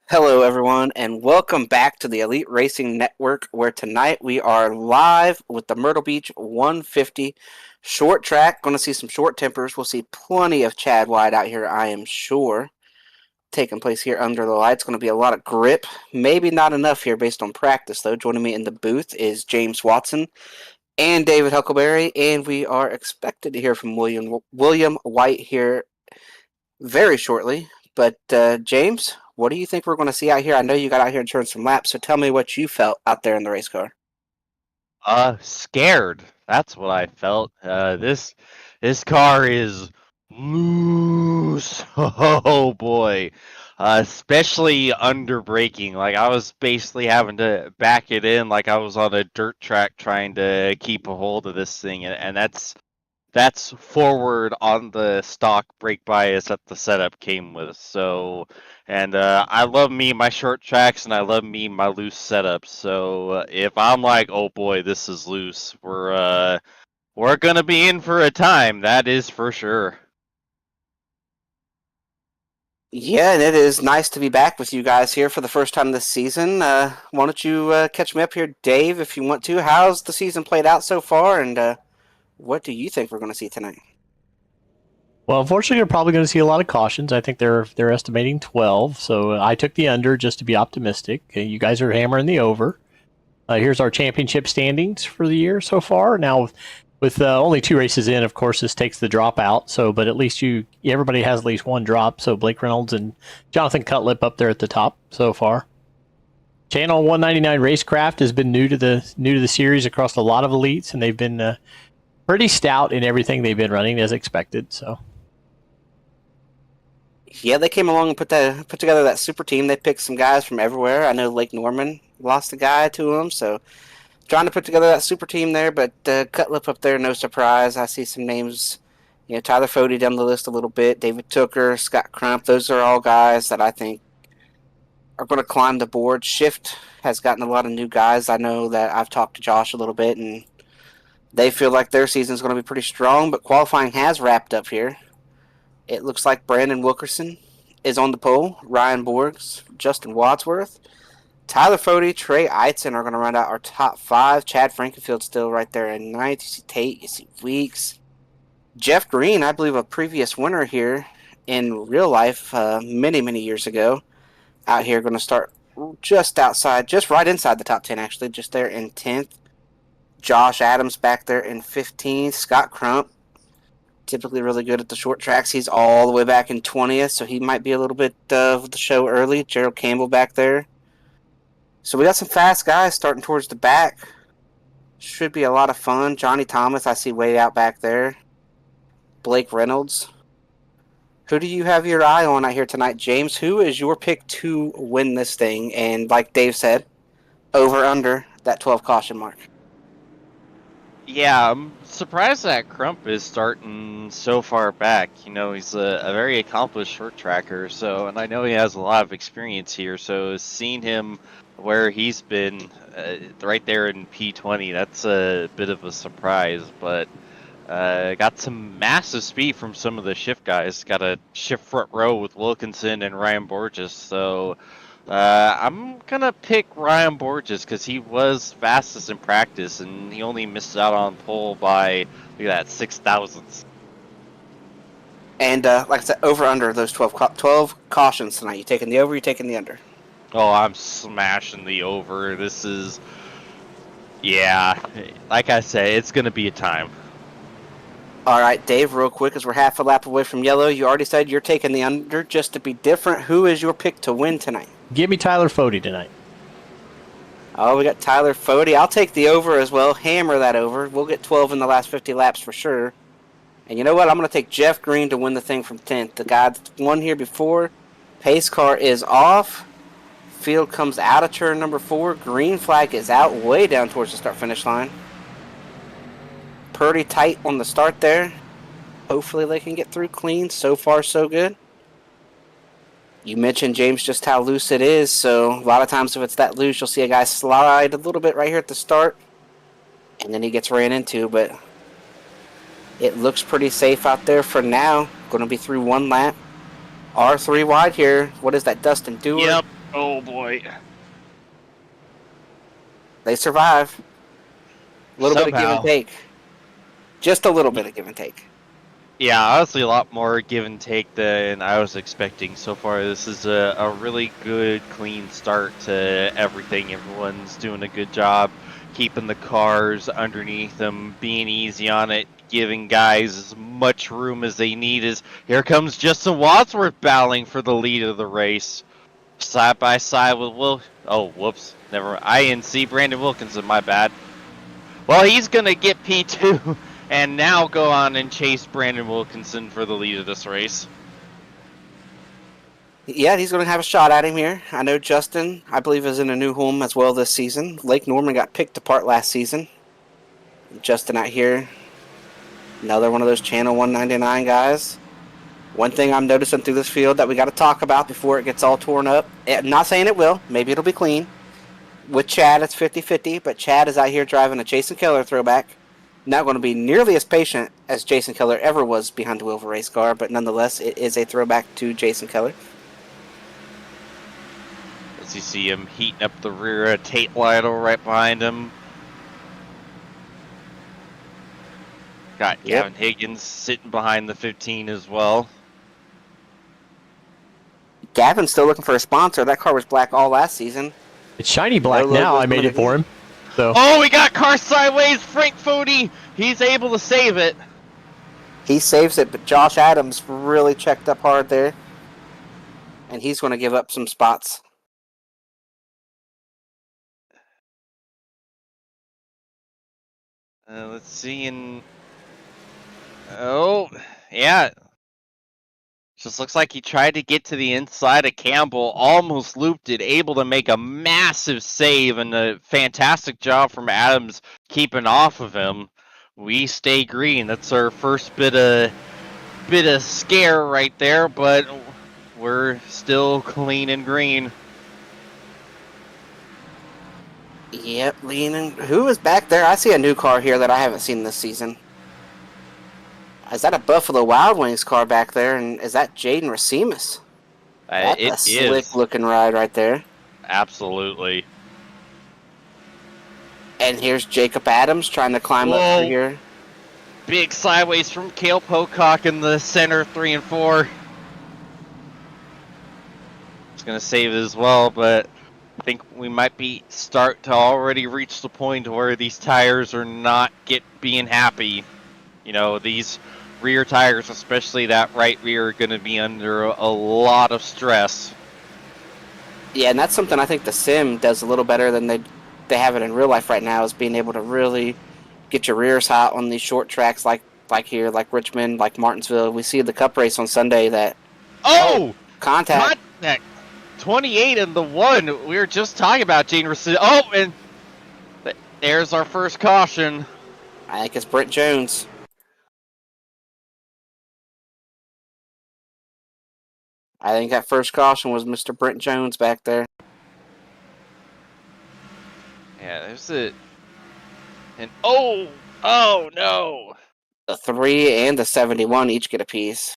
Hello, everyone, and welcome back to the Elite Racing Network, where tonight we are live with the Myrtle Beach 150 short track. Going to see some short tempers. We'll see plenty of Chad White out here, I am sure, taking place here under the lights. Going to be a lot of grip. Maybe not enough here based on practice, though. Joining me in the booth is James Watson and David Huckleberry, and we are expected to hear from William White here very shortly. But James, what do you think we're going to see out here? I know you got out here and turned some laps, so tell me what you felt out there in the race car. Scared. That's what I felt. This car is loose. Oh boy. Especially under braking. Like I was basically having to back it in like I was on a dirt track trying to keep a hold of this thing, and that's forward on the stock brake bias that the setup came with. So, and I love me my short tracks, and I love me my loose setups. So if I'm like, oh boy, this is loose, we're gonna be in for a time. That is for sure. Yeah, and it is nice to be back with you guys here for the first time this season. Why don't you catch me up here, Dave, if you want to? How's the season played out so far, and what do you think we're going to see tonight? Well, unfortunately, you're probably going to see a lot of cautions. I think they're estimating 12, so I took the under just to be optimistic. You guys are hammering the over. Here's our championship standings for the year so far. Now, with only 2 races in, of course, this takes the drop out. So, but at least everybody has at least one drop. So Blake Reynolds and Jonathan Cutlip up there at the top so far. Channel 199 Racecraft has been new to the series across a lot of elites, and they've been pretty stout in everything they've been running as expected. So. Yeah, they came along and put together that super team. They picked some guys from everywhere. I know Lake Norman lost a guy to them, so trying to put together that super team there. But Cutlip up there, no surprise. I see some names. Tyler Fody down the list a little bit. David Tooker, Scott Crump. Those are all guys that I think are going to climb the board. Shift has gotten a lot of new guys. I know that I've talked to Josh a little bit, and they feel like their season is going to be pretty strong. But qualifying has wrapped up here. It looks like Brandon Wilkerson is on the pole. Ryan Borgs, Justin Wadsworth, Tyler Fody, Trey Eitzen are going to round out our top five. Chad Frankenfield still right there in ninth. You see Tate, you see Weeks. Jeff Green, I believe a previous winner here in real life many, many years ago, out here going to start just outside, just right inside the top 10 actually, just there in 10th. Josh Adams back there in 15th. Scott Crump, typically really good at the short tracks. He's all the way back in 20th, so he might be a little bit of the show early. Gerald Campbell back there. So we got some fast guys starting towards the back. Should be a lot of fun. Johnny Thomas, I see way out back there. Blake Reynolds. Who do you have your eye on out here tonight, James? Who is your pick to win this thing? And like Dave said, over under that 12 caution mark. Yeah, I'm surprised that Crump is starting so far back. He's a very accomplished short tracker, and I know he has a lot of experience here, so seeing him where he's been right there in P20, that's a bit of a surprise, but got some massive speed from some of the shift guys. Got a shift front row with Wilkinson and Ryan Borges, so I'm gonna pick Ryan Borges because he was fastest in practice, and he only missed out on pole by look at that 6 thousandths. And like I said, over under those 12 cautions tonight. You taking the over, you taking the under? Oh, I'm smashing the over. This is, yeah, like I said, it's gonna be a time. All right, Dave, real quick, as we're half a lap away from yellow, you already said you're taking the under just to be different. Who is your pick to win tonight? Give me Tyler Fody tonight. Oh, we got Tyler Fody. I'll take the over as well. Hammer that over. We'll get 12 in the last 50 laps for sure. And you know what? I'm going to take Jeff Green to win the thing from 10th. The guy that's won here before. Pace car is off. Field comes out of turn number 4. Green flag is out way down towards the start-finish line. Pretty tight on the start there. Hopefully they can get through clean. So far, so good. You mentioned, James, just how loose it is, so a lot of times if it's that loose, you'll see a guy slide a little bit right here at the start, and then he gets ran into, but it looks pretty safe out there for now. Going to be through one lap. R3 wide here. What is that, Dustin Dewar? Yep, Oh boy. They survive. A little bit of give and Somehow. take. Just a little bit of give and take. Yeah, honestly, a lot more give and take than I was expecting so far. This is a really good, clean start to everything. Everyone's doing a good job keeping the cars underneath them, being easy on it, giving guys as much room as they need. As here comes Justin Wadsworth battling for the lead of the race, side by side with Will. Oh, whoops, never mind. INC Brandon Wilkinson. My bad. Well, he's going to get P2 and now go on and chase Brandon Wilkinson for the lead of this race. Yeah, he's going to have a shot at him here. I know Justin, I believe, is in a new home as well this season. Lake Norman got picked apart last season. Justin out here, another one of those Channel 199 guys. One thing I'm noticing through this field that we got to talk about before it gets all torn up. I'm not saying it will. Maybe it'll be clean. With Chad, it's 50-50, but Chad is out here driving a Jason Keller throwback. Not going to be nearly as patient as Jason Keller ever was behind the wheel of a race car, but nonetheless, it is a throwback to Jason Keller. As you see him heating up the rear, Tate Lytle right behind him. Got Gavin Higgins sitting behind the 15 as well. Gavin's still looking for a sponsor. That car was black all last season. It's shiny black No now. logo's I made gonna it for be- him. So Oh, we got car sideways. Frank Foti. He's able to save it. He saves it, but Josh Adams really checked up hard there. And he's going to give up some spots. Let's see. And oh, yeah. Just looks like he tried to get to the inside of Campbell, almost looped it, able to make a massive save, and a fantastic job from Adams keeping off of him. We stay green. That's our first bit of scare right there, but we're still clean and green. Yep, leaning. Who is back there? I see a new car here that I haven't seen this season. Is that a Buffalo Wild Wings car back there? And is that Jaden Racimus? That's It a slick is. looking ride right there. Absolutely. And here's Jacob Adams trying to climb up through Whoa. here. Big sideways from Cale Pocock in the center 3 and 4. It's going to save it as well, but I think we might start to already reach the point where these tires are not being happy. You know, these rear tires, especially that right rear, are going to be under a lot of stress. Yeah, and that's something I think the sim does a little better than they have it in real life right now, is being able to really get your rears hot on these short tracks like here, like Richmond, like Martinsville. We see the Cup race on Sunday that contact. 28 and the 1. We were just talking about Gene Racine. Oh, and there's our first caution. I think it's Brent Jones. I think that first caution was Mr. Brent Jones back there. Yeah, there's it. And oh no. The 3 and the 71 each get a piece.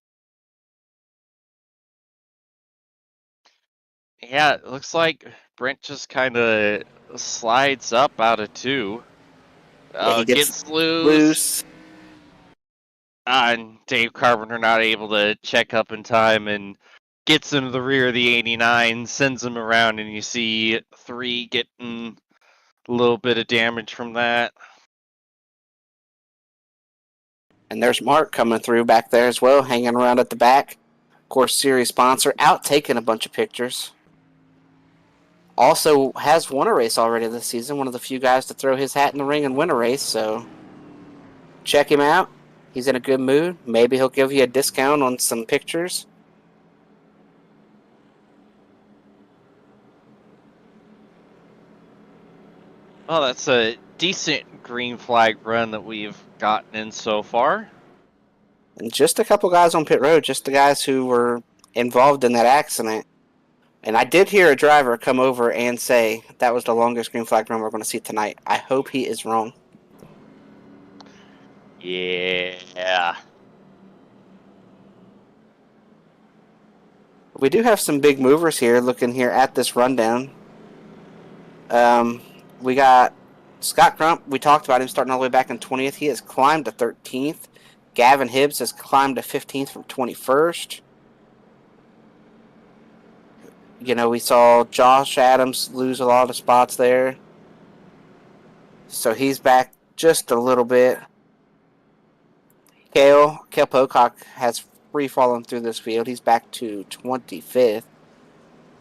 Yeah, it looks like Brent just kind of slides up out of 2. Yeah, he Gets loose. And Dave Carpenter not able to check up in time and gets into the rear of the 89, sends him around, and you see 3 getting a little bit of damage from that. And there's Mark coming through back there as well, hanging around at the back. Of course, series sponsor, out taking a bunch of pictures. Also has won a race already this season. One of the few guys to throw his hat in the ring and win a race, so check him out. He's in a good mood. Maybe he'll give you a discount on some pictures. Well, that's a decent green flag run that we've gotten in so far. And just a couple guys on pit road, just the guys who were involved in that accident. And I did hear a driver come over and say that was the longest green flag run we're going to see tonight. I hope he is wrong. Yeah. We do have some big movers here looking here at this rundown. We got Scott Crump. We talked about him starting all the way back in 20th. He has climbed to 13th. Gavin Hibbs has climbed to 15th from 21st. You know, we saw Josh Adams lose a lot of spots there. So he's back just a little bit. Cale Pocock has free fallen through this field. He's back to 25th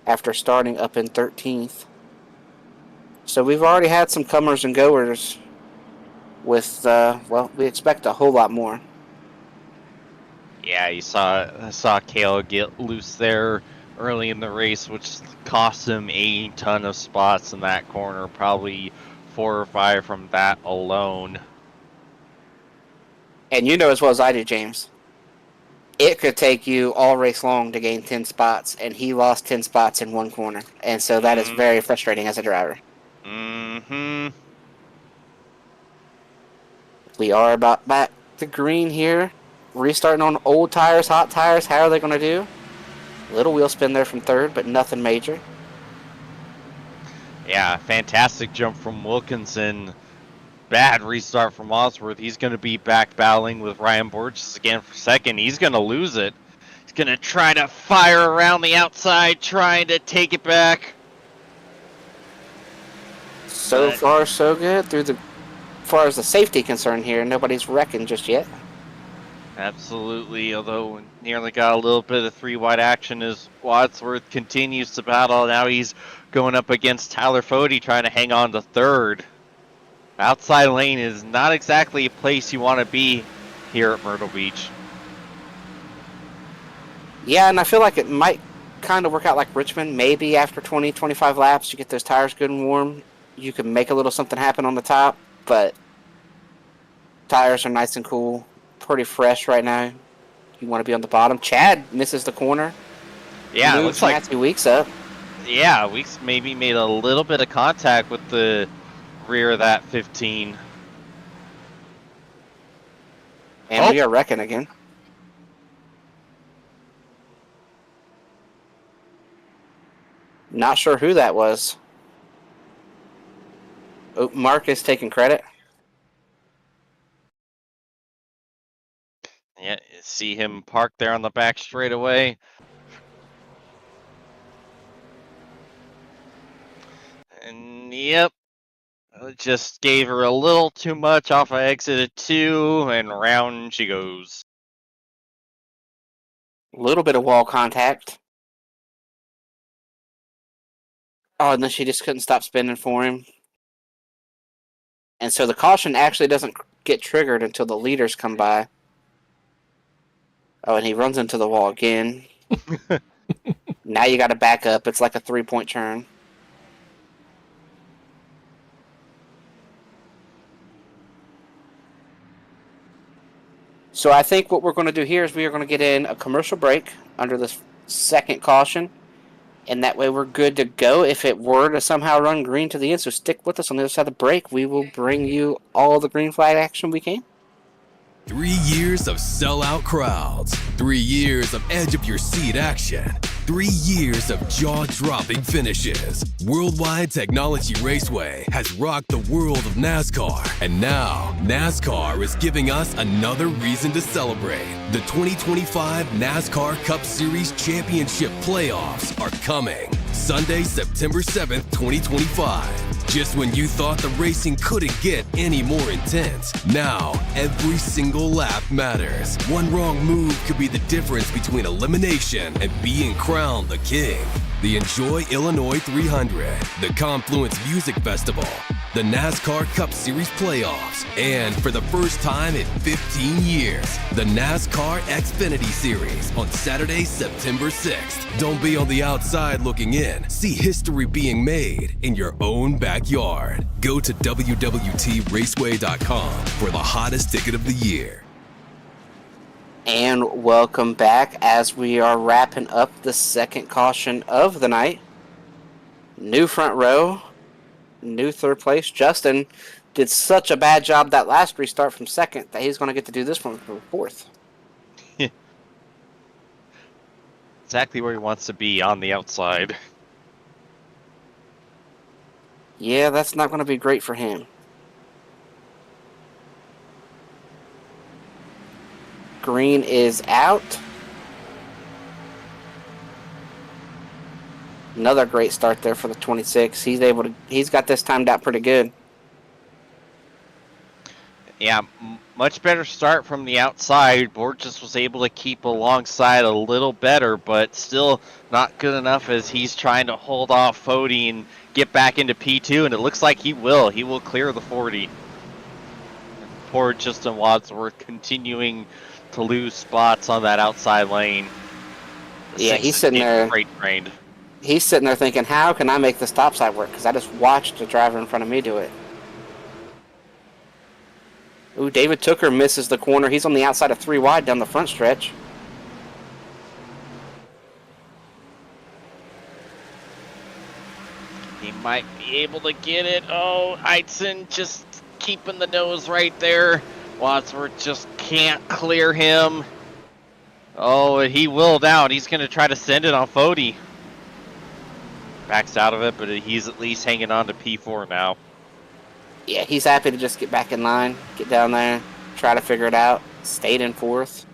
after starting up in 13th. So we've already had some comers and goers with, we expect a whole lot more. Yeah, you saw Cale get loose there early in the race, which cost him a ton of spots in that corner, probably 4 or 5 from that alone. And you know as well as I do, James, it could take you all race long to gain 10 spots, and he lost 10 spots in one corner. And so that is very frustrating as a driver. Mm-hmm. We are about back to green here. Restarting on old tires, hot tires. How are they going to do? Little wheel spin there from third, but nothing major. Yeah, fantastic jump from Wilkinson. Bad restart from Osworth. He's going to be back battling with Ryan Borges again for second. He's going to lose it. He's going to try to fire around the outside, trying to take it back. So far, so good. As far as the safety concern here, nobody's wrecking just yet. Absolutely, although nearly got a little bit of 3-wide action as Wadsworth continues to battle. Now he's going up against Tyler Fody trying to hang on to third. Outside lane is not exactly a place you want to be here at Myrtle Beach. Yeah, and I feel like it might kind of work out like Richmond. Maybe after 20, 25 laps, you get those tires good and warm. You can make a little something happen on the top, but tires are nice and cool. Pretty fresh right now. You want to be on the bottom. Chad misses the corner. Yeah, it looks like Matthew Weeks up. Yeah, Weeks maybe made a little bit of contact with the rear of that 15. And we are wrecking again. Not sure who that was. Oh, Mark is taking credit. Yeah, see him parked there on the back straightaway. And yep, just gave her a little too much off of exit at 2, and round she goes. A little bit of wall contact. Oh, and then she just couldn't stop spinning for him. And so the caution actually doesn't get triggered until the leaders come by. Oh, and he runs into the wall again. Now you got to back up. It's like a 3-point turn. So I think what we're going to do here is we are going to get in a commercial break under this second caution. And that way we're good to go if it were to somehow run green to the end. So stick with us on the other side of the break. We will bring you all the green flag action we can. 3 years of sellout crowds, 3 years of edge of your seat action, 3 years of jaw-dropping finishes. Worldwide Technology Raceway has rocked the world of NASCAR, and now NASCAR is giving us another reason to celebrate. The 2025 NASCAR Cup Series Championship Playoffs are coming Sunday, September 7th, 2025. Just when you thought the racing couldn't get any more intense, now every single lap matters. One wrong move could be the difference between elimination and being crowned the king. The Enjoy Illinois 300, the Confluence Music Festival, the NASCAR Cup Series Playoffs, and for the first time in 15 years, the NASCAR Xfinity Series on Saturday, September 6th. Don't be on the outside looking in. See history being made in your own backyard. Go to www.raceway.com for the hottest ticket of the year. And welcome back as we are wrapping up the second caution of the night. New front row, new third place. Justin did such a bad job that last restart from second that he's going to get to do this one from fourth. exactly where he wants to be, on the outside. Yeah, that's not going to be great for him. Green is out. Another great start there for the 26. He's got this timed out pretty good. Yeah, much better start from the outside. Borges was able to keep alongside a little better, but still not good enough as he's trying to hold off Fody and get back into P2, and it looks like he will. He will clear the 40. Poor Justin Wadsworth continuing to lose spots on that outside lane. Yeah, he's sitting there. Freight trained. He's sitting there thinking, how can I make the stop sign work? Because I just watched the driver in front of me do it. Ooh, David Tooker misses the corner. He's on the outside of 3 wide down the front stretch. He might be able to get it. Oh, Eitzen just keeping the nose right there. Wadsworth just can't clear him. Oh, he will down. He's going to try to send it on Fody. Backs out of it, but he's at least hanging on to P4 now. Yeah, he's happy to just get back in line, get down there, try to figure it out. Stayed in 4th.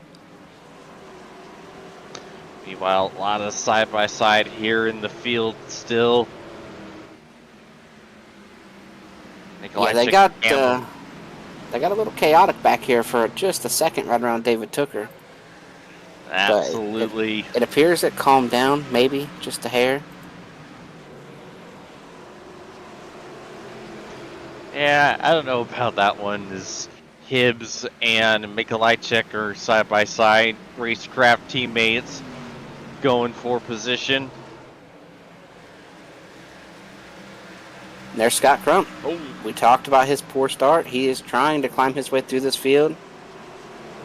Meanwhile, a lot of side-by-side here in the field still. Yeah, they got a little chaotic back here for just a second right around David Tooker. Absolutely. It appears it calmed down, maybe, just a hair. Yeah, I don't know about that one. As Hibbs and Mikolajczyk are side-by-side racecraft teammates going for position. And there's Scott Crump. Oh. We talked about his poor start. He is trying to climb his way through this field,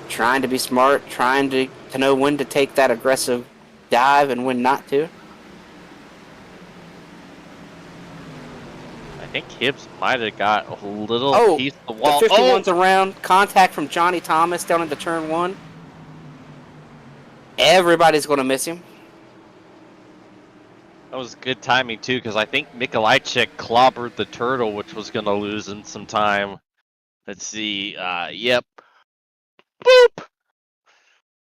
trying to be smart, trying to know when to take that aggressive dive and when not to. I think Hibbs might have got a little piece of the wall. The 51's around. Contact from Johnny Thomas down into turn 1. Everybody's going to miss him. That was good timing, too, because I think Mikolajczyk clobbered the turtle, which was going to lose him some time. Let's see. Yep. Boop!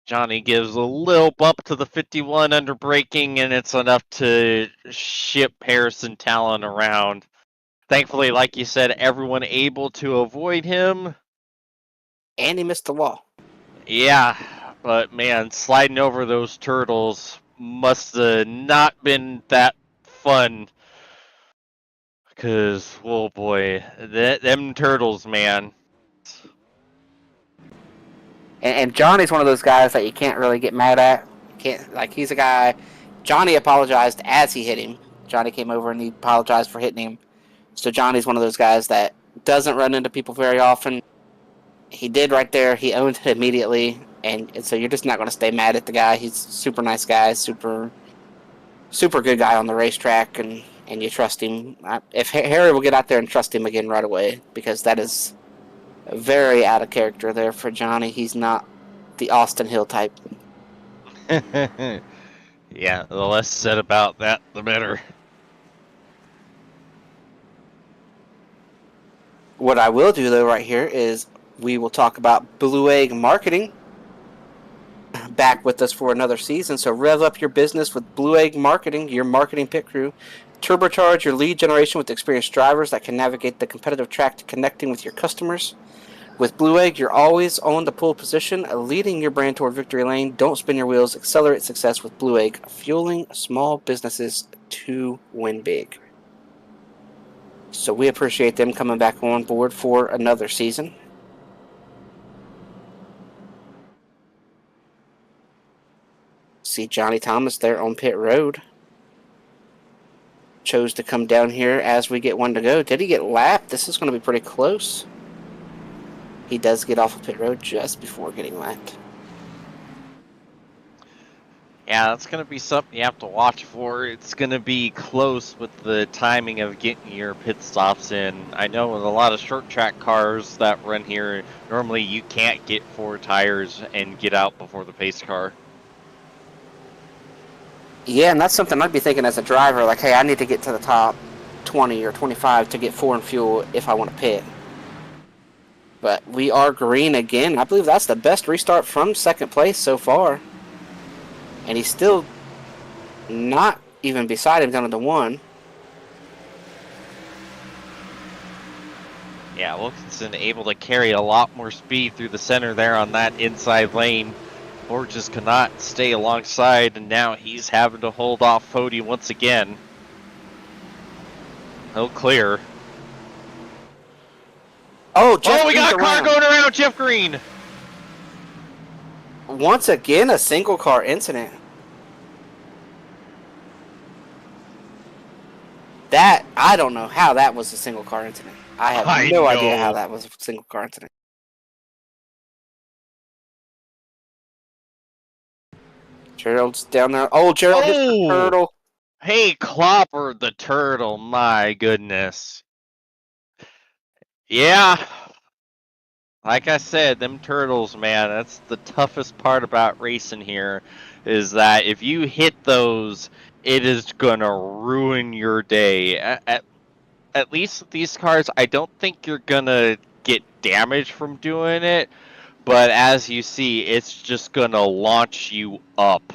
Johnny gives a little bump to the 51 under braking, and it's enough to ship Harrison Talon around. Thankfully, like you said, everyone able to avoid him. And he missed the wall. Yeah, but man, sliding over those turtles must have not been that fun. Because, oh boy, them turtles, man. And Johnny's one of those guys that you can't really get mad at. He's a guy. Johnny apologized as he hit him. Johnny came over and he apologized for hitting him. So Johnny's one of those guys that doesn't run into people very often. He did right there. He owned it immediately. And so you're just not going to stay mad at the guy. He's a super nice guy, super good guy on the racetrack, and you trust him. If Harry will get out there and trust him again right away, because that is very out of character there for Johnny. He's not the Austin Hill type. Yeah, the less said about that, the better. What I will do, though, right here is we will talk about Blue Egg Marketing. Back with us for another season. So rev up your business with Blue Egg Marketing, your marketing pit crew. Turbocharge your lead generation with experienced drivers that can navigate the competitive track to connecting with your customers. With Blue Egg, you're always on the pole position, leading your brand toward victory lane. Don't spin your wheels. Accelerate success with Blue Egg, fueling small businesses to win big. So we appreciate them coming back on board for another season. See Johnny Thomas there on pit road. Chose to come down here as we get one to go. Did he get lapped? This is going to be pretty close. He does get off of pit road just before getting lapped. Yeah, that's going to be something you have to watch for. It's going to be close with the timing of getting your pit stops in. I know with a lot of short track cars that run here, normally you can't get 4 tires and get out before the pace car. Yeah, and that's something I'd be thinking as a driver, like, hey, I need to get to the top 20 or 25 to get foreign fuel if I want to pit. But we are green again. I believe that's the best restart from second place so far. And he's still not even beside him down to the 1. Yeah, Wilkinson able to carry a lot more speed through the center there on that inside lane. Or just cannot stay alongside, and now he's having to hold off Fody once again. He'll clear. Oh, Jeff we got a car around. going around Jeff Green. Once again, a single car incident. That, I don't know how that was a single car incident. I have no idea how that was a single car incident. Gerald's down there. Oh, Gerald hits the turtle. Hey, Clopper the turtle, my goodness. Yeah. Like I said, them turtles, man, that's the toughest part about racing here, is that if you hit those, it is gonna ruin your day. At least with these cars, I don't think you're gonna get damage from doing it, but as you see, it's just gonna launch you up.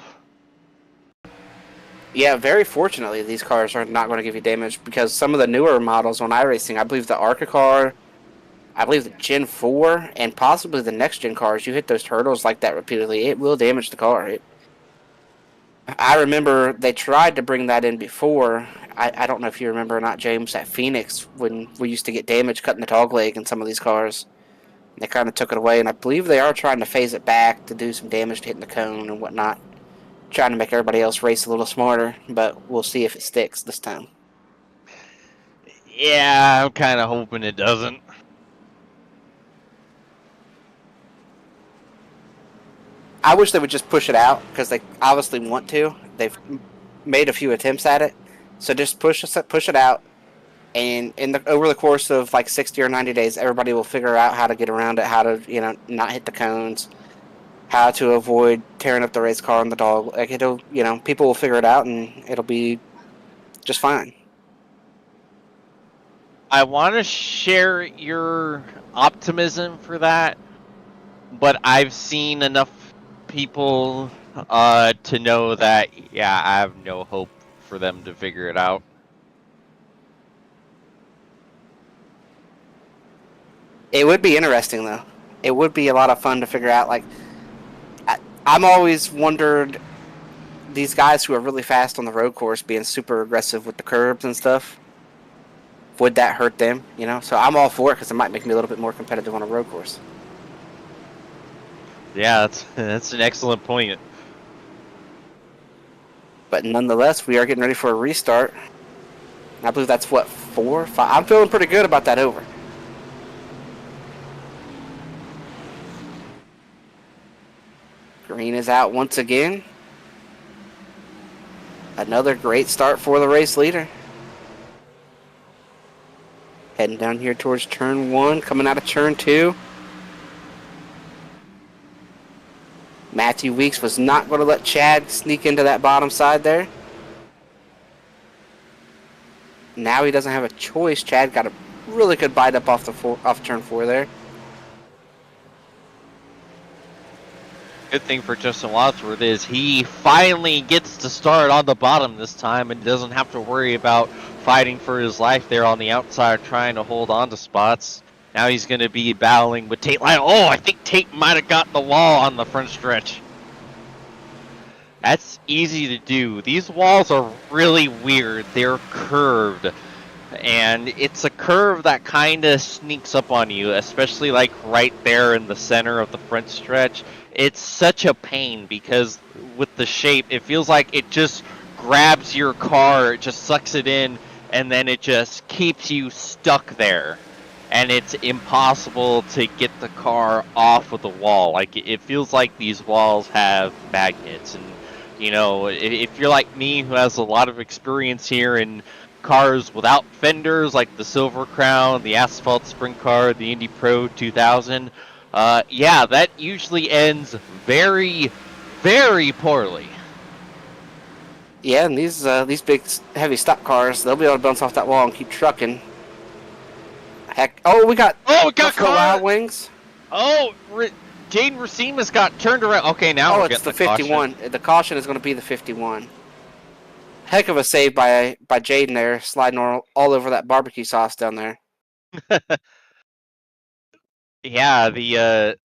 Yeah, very fortunately, these cars are not going to give you damage because some of the newer models on iRacing, I believe the ARCA car, I believe the Gen 4, and possibly the next gen cars, you hit those turtles like that repeatedly, it will damage the car. I remember they tried to bring that in before. I don't know if you remember or not, James, at Phoenix when we used to get damage cutting the dog leg in some of these cars. They kind of took it away, and I believe they are trying to phase it back to do some damage to hitting the cone and whatnot. Trying to make everybody else race a little smarter, but we'll see if it sticks this time. Yeah, I'm kind of hoping it doesn't. I wish they would just push it out because they obviously want to. They've made a few attempts at it, so just push it out, and over the course of like 60 or 90 days, everybody will figure out how to get around it, how to not hit the cones, how to avoid tearing up the race car and the dog. Like people will figure it out, and it'll be just fine. I want to share your optimism for that, but I've seen enough people to know that, yeah, I have no hope for them to figure it out. It would be interesting, though. It would be a lot of fun to figure out. Like, I'm always wondered, these guys who are really fast on the road course being super aggressive with the curbs and stuff, would that hurt them? So I'm all for it because it might make me a little bit more competitive on a road course. Yeah, that's an excellent point. But nonetheless, we are getting ready for a restart. I believe that's 4, 5. I'm feeling pretty good about that over. Green is out once again. Another great start for the race leader. Heading down here towards turn 1, coming out of turn 2. Matthew Weeks was not going to let Chad sneak into that bottom side there. Now he doesn't have a choice. Chad got a really good bite up off turn 4 there. Good thing for Justin Wadsworth is he finally gets to start on the bottom this time and doesn't have to worry about fighting for his life there on the outside trying to hold on to spots. Now he's going to be battling with Tate Lyon. Oh, I think Tate might have got the wall on the front stretch. That's easy to do. These walls are really weird. They're curved. And it's a curve that kind of sneaks up on you, especially like right there in the center of the front stretch. It's such a pain because with the shape, it feels like it just grabs your car, it just sucks it in, and then it just keeps you stuck there. And it's impossible to get the car off of the wall. Like, it feels like these walls have magnets. And, if you're like me, who has a lot of experience here in cars without fenders, like the Silver Crown, the Asphalt Sprint Car, the Indy Pro 2000, yeah, that usually ends very, very poorly. Yeah, and these big heavy stock cars, they'll be able to bounce off that wall and keep trucking. Heck, oh, we got Oh, it got Buffalo caught! Wild Wings. Oh, Jaden Racimas got turned around. Okay, now Oh, we're it's getting the the caution. 51. The caution is going to be the 51. Heck of a save by Jaden there, sliding all over that barbecue sauce down there. Yeah, the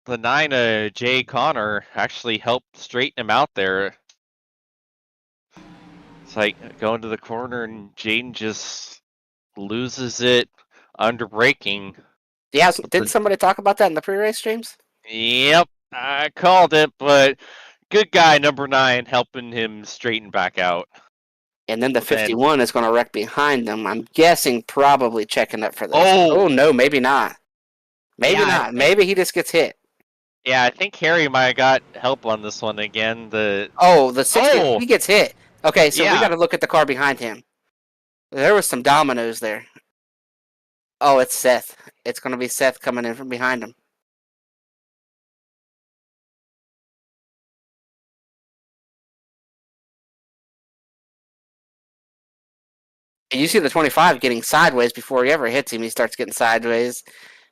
9 Jay Connor actually helped straighten him out there. It's like going to the corner and Jaden just loses it under braking. Yeah, didn't somebody talk about that in the pre-race streams? Yep, I called it, but good guy number 9 helping him straighten back out. And then the But then 51 is going to wreck behind them. I'm guessing probably checking up for this. Oh! Oh, no, maybe not. Maybe Yeah, not. Maybe he just gets hit. yeah, I think Harry might have got help on this one again. Oh, the 60, Oh! he gets hit. Okay, so we got Yeah, to look at the car behind him. There was some dominoes there. Oh, it's Seth. It's going to be Seth coming in from behind him. And you see the 25 getting sideways before he ever hits him. He starts getting sideways,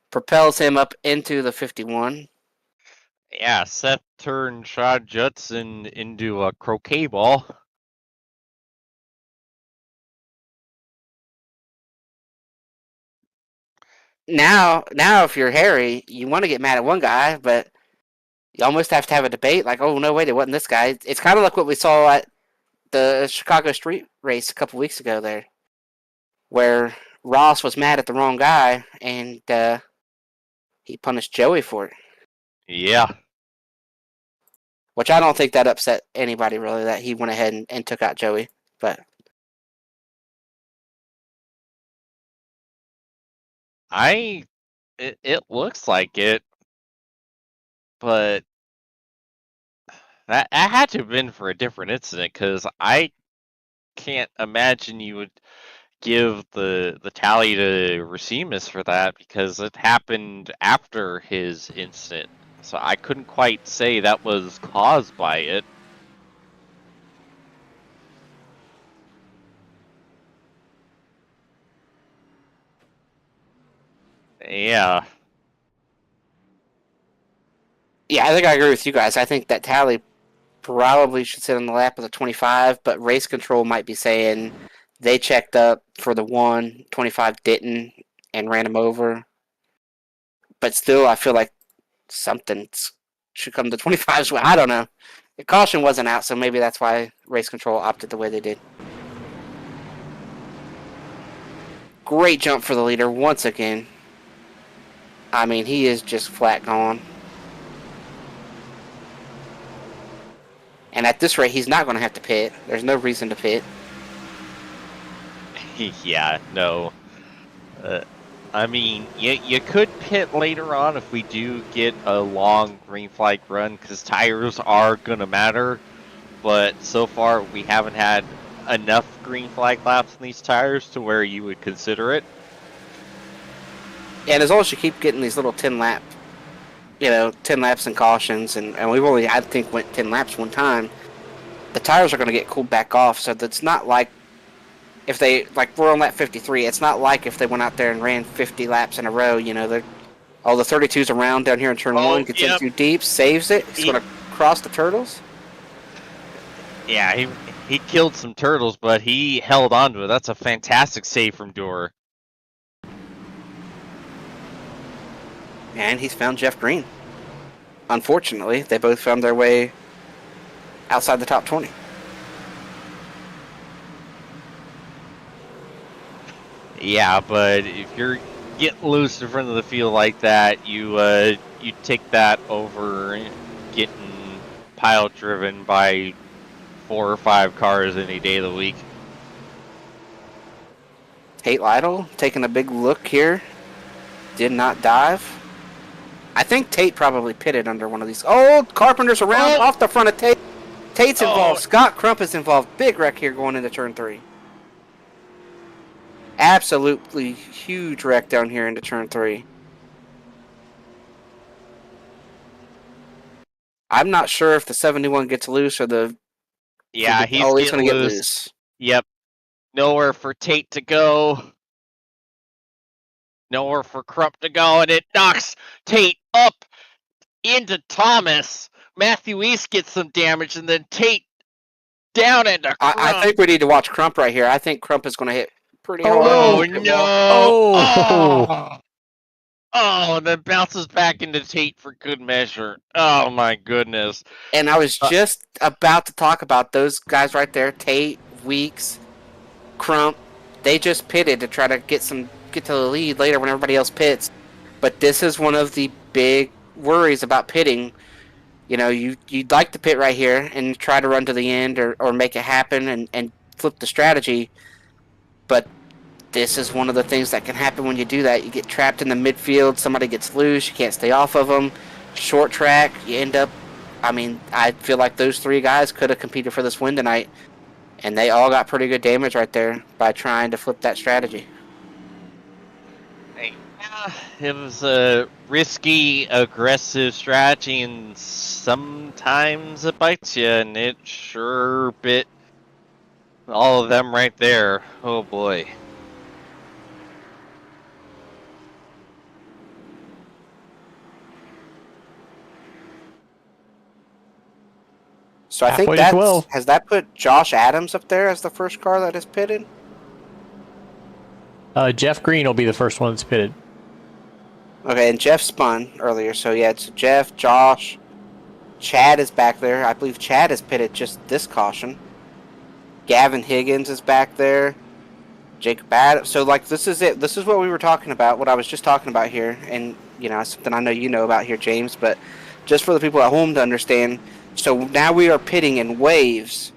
propels him up into the 51. yeah, Seth turned Shad Judson into a croquet ball. Now, if you're Harry, you want to get mad at one guy, but you almost have to have a debate. Like, oh no, wait, it wasn't this guy. It's kind of like what we saw at the Chicago Street Race a couple weeks ago there, where Ross was mad at the wrong guy and he punished Joey for it. Yeah. Which I don't think that upset anybody really that he went ahead and took out Joey, but It looks like it, but that had to have been for a different incident, because I can't imagine you would give the tally to Racimus for that, because it happened after his incident. So I couldn't quite say that was caused by it. Yeah. yeah, I think I agree with you guys. I think that tally probably should sit on the lap of the 25, but race control might be saying they checked up for the 25 didn't, and ran him over. But still, I feel like something should come to 25's way. I don't know. The caution wasn't out, so maybe that's why race control opted the way they did. Great jump for the leader once again. I mean, he is just flat gone. And at this rate, he's not going to have to pit. There's no reason to pit. Yeah, no. I mean, you could pit later on if we do get a long green flag run, because tires are going to matter. But so far, we haven't had enough green flag laps in these tires to where you would consider it. And as long as you keep getting these little 10 laps and cautions, and we've only, I think, went 10 laps one time, the tires are going to get cooled back off. So that's not like if they, like, we're on lap 53, it's not like if they went out there and ran 50 laps in a row, all the 32's around down here in turn 1, gets in too deep, saves it, he's going to cross the turtles. Yeah, he killed some turtles, but he held on to it. That's a fantastic save from Dora. And he's found Jeff Green. Unfortunately, they both found their way outside the top 20. Yeah, but if you're getting loose in front of the field like that, you take that over getting pile driven by 4 or 5 cars any day of the week. Tate Lytle taking a big look here. Did not dive. I think Tate probably pitted under one of these. Oh, Carpenter's around off the front of Tate. Tate's involved. Scott Crump is involved. Big wreck here going into turn 3. Absolutely huge wreck down here into turn 3. I'm not sure if the 71 gets loose or the Yeah, he's Always getting going to get loose. loose. Yep. Nowhere for Tate to go. Nowhere for Crump to go, and it knocks Tate up into Thomas. Matthew East gets some damage, and then Tate down into Crump. I think we need to watch Crump right here. I think Crump is going to hit pretty Oh, hard. no. Oh Pit no! wall. Oh. Oh, and then bounces back into Tate for good measure. Oh my goodness. And I was just about to talk about those guys right there, Tate, Weeks, Crump. They just pitted to try to get to the lead later when everybody else pits. But this is one of the big worries about pitting. You know, you'd like to pit right here and try to run to the end or make it happen and flip the strategy. But this is one of the things that can happen when you do that. You get trapped in the midfield, somebody gets loose, you can't stay off of them. Short track, you end up. I mean, I feel like those three guys could have competed for this win tonight, and they all got pretty good damage right there by trying to flip that strategy. Yeah, it was a risky, aggressive strategy, and sometimes it bites you, and it sure bit all of them right there. Oh boy. So I think Halfway to 12. has that put Josh Adams up there as the first car that is pitted? Jeff Green will be the first one that's pitted. Okay, and Jeff spun earlier, so yeah, it's Jeff, Josh, Chad is back there. I believe Chad is pitted just this caution. Gavin Higgins is back there. Jacob Adams. So, like, this is it. This is what we were talking about, what I was just talking about here. And, you know, something I know you know about here, James. But just for the people at home to understand, so now we are pitting in waves.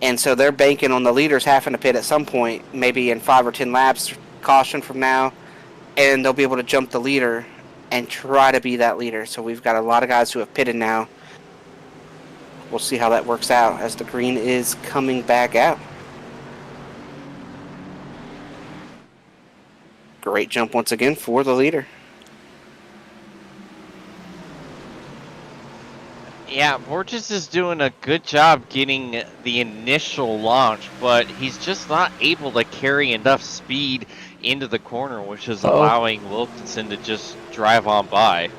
And so they're banking on the leaders having to pit at some point, maybe in 5 or 10 laps, caution from now. And they'll be able to jump the leader and try to be that leader. So we've got a lot of guys who have pitted now. We'll see how that works out as the green is coming back out. Great jump once again for the leader. Yeah, Borges is doing a good job getting the initial launch, but he's just not able to carry enough speed into the corner, which is allowing Wilkinson to just drive on by.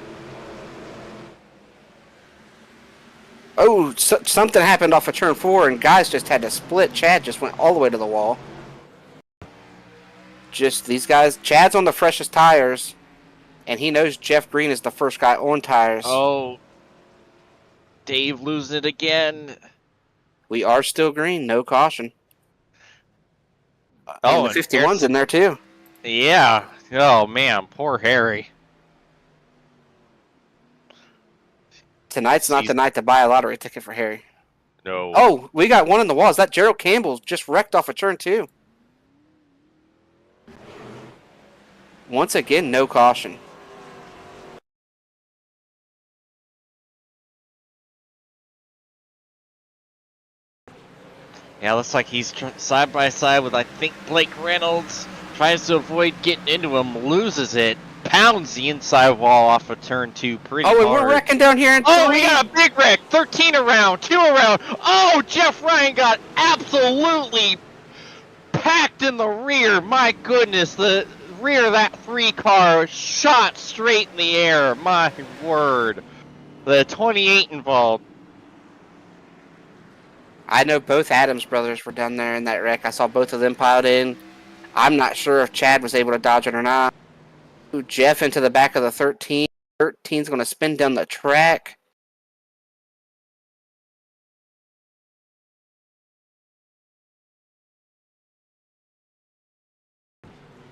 Oh, something happened off of turn 4, and guys just had to split. Chad just went all the way to the wall. Just these guys. Chad's on the freshest tires, and he knows Jeff Green is the first guy on tires. Oh, Dave losing it again. We are still green, no caution. Oh, and the 51's in there too. Yeah. Oh man, poor Harry. Tonight's not the night to buy a lottery ticket for Harry. No. Oh, we got one in the wall. Is that Gerald Campbell just wrecked off of turn 2? Once again, no caution. Yeah, looks like he's side by side with, I think, Blake Reynolds. Tries to avoid getting into him, loses it, pounds the inside wall off of turn 2 pretty hard. Oh, and we're wrecking down here in 3. Oh, we got a big wreck. 13 around, 2 around. Oh, Jeff Ryan got absolutely packed in the rear. My goodness, the rear of that 3 car shot straight in the air. My word. The 28 involved. I know both Adams brothers were down there in that wreck. I saw both of them piled in. I'm not sure if Chad was able to dodge it or not. Ooh, Jeff into the back of the 13. 13's going to spin down the track.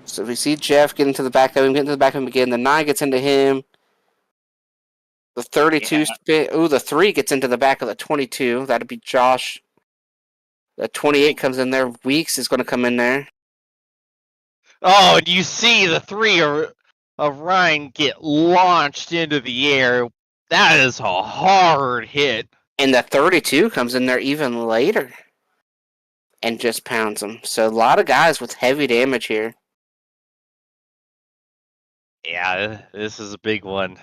So we see Jeff get into the back of him, get into the back of him again. The 9 gets into him. The 32 spin. Ooh, the 3 gets into the back of the 22. That'd be Josh. The 28 comes in there. Weeks is going to come in there. Oh, and you see the 3 of Ryan get launched into the air. That is a hard hit. And the 32 comes in there even later and just pounds him. So a lot of guys with heavy damage here. Yeah, this is a big one.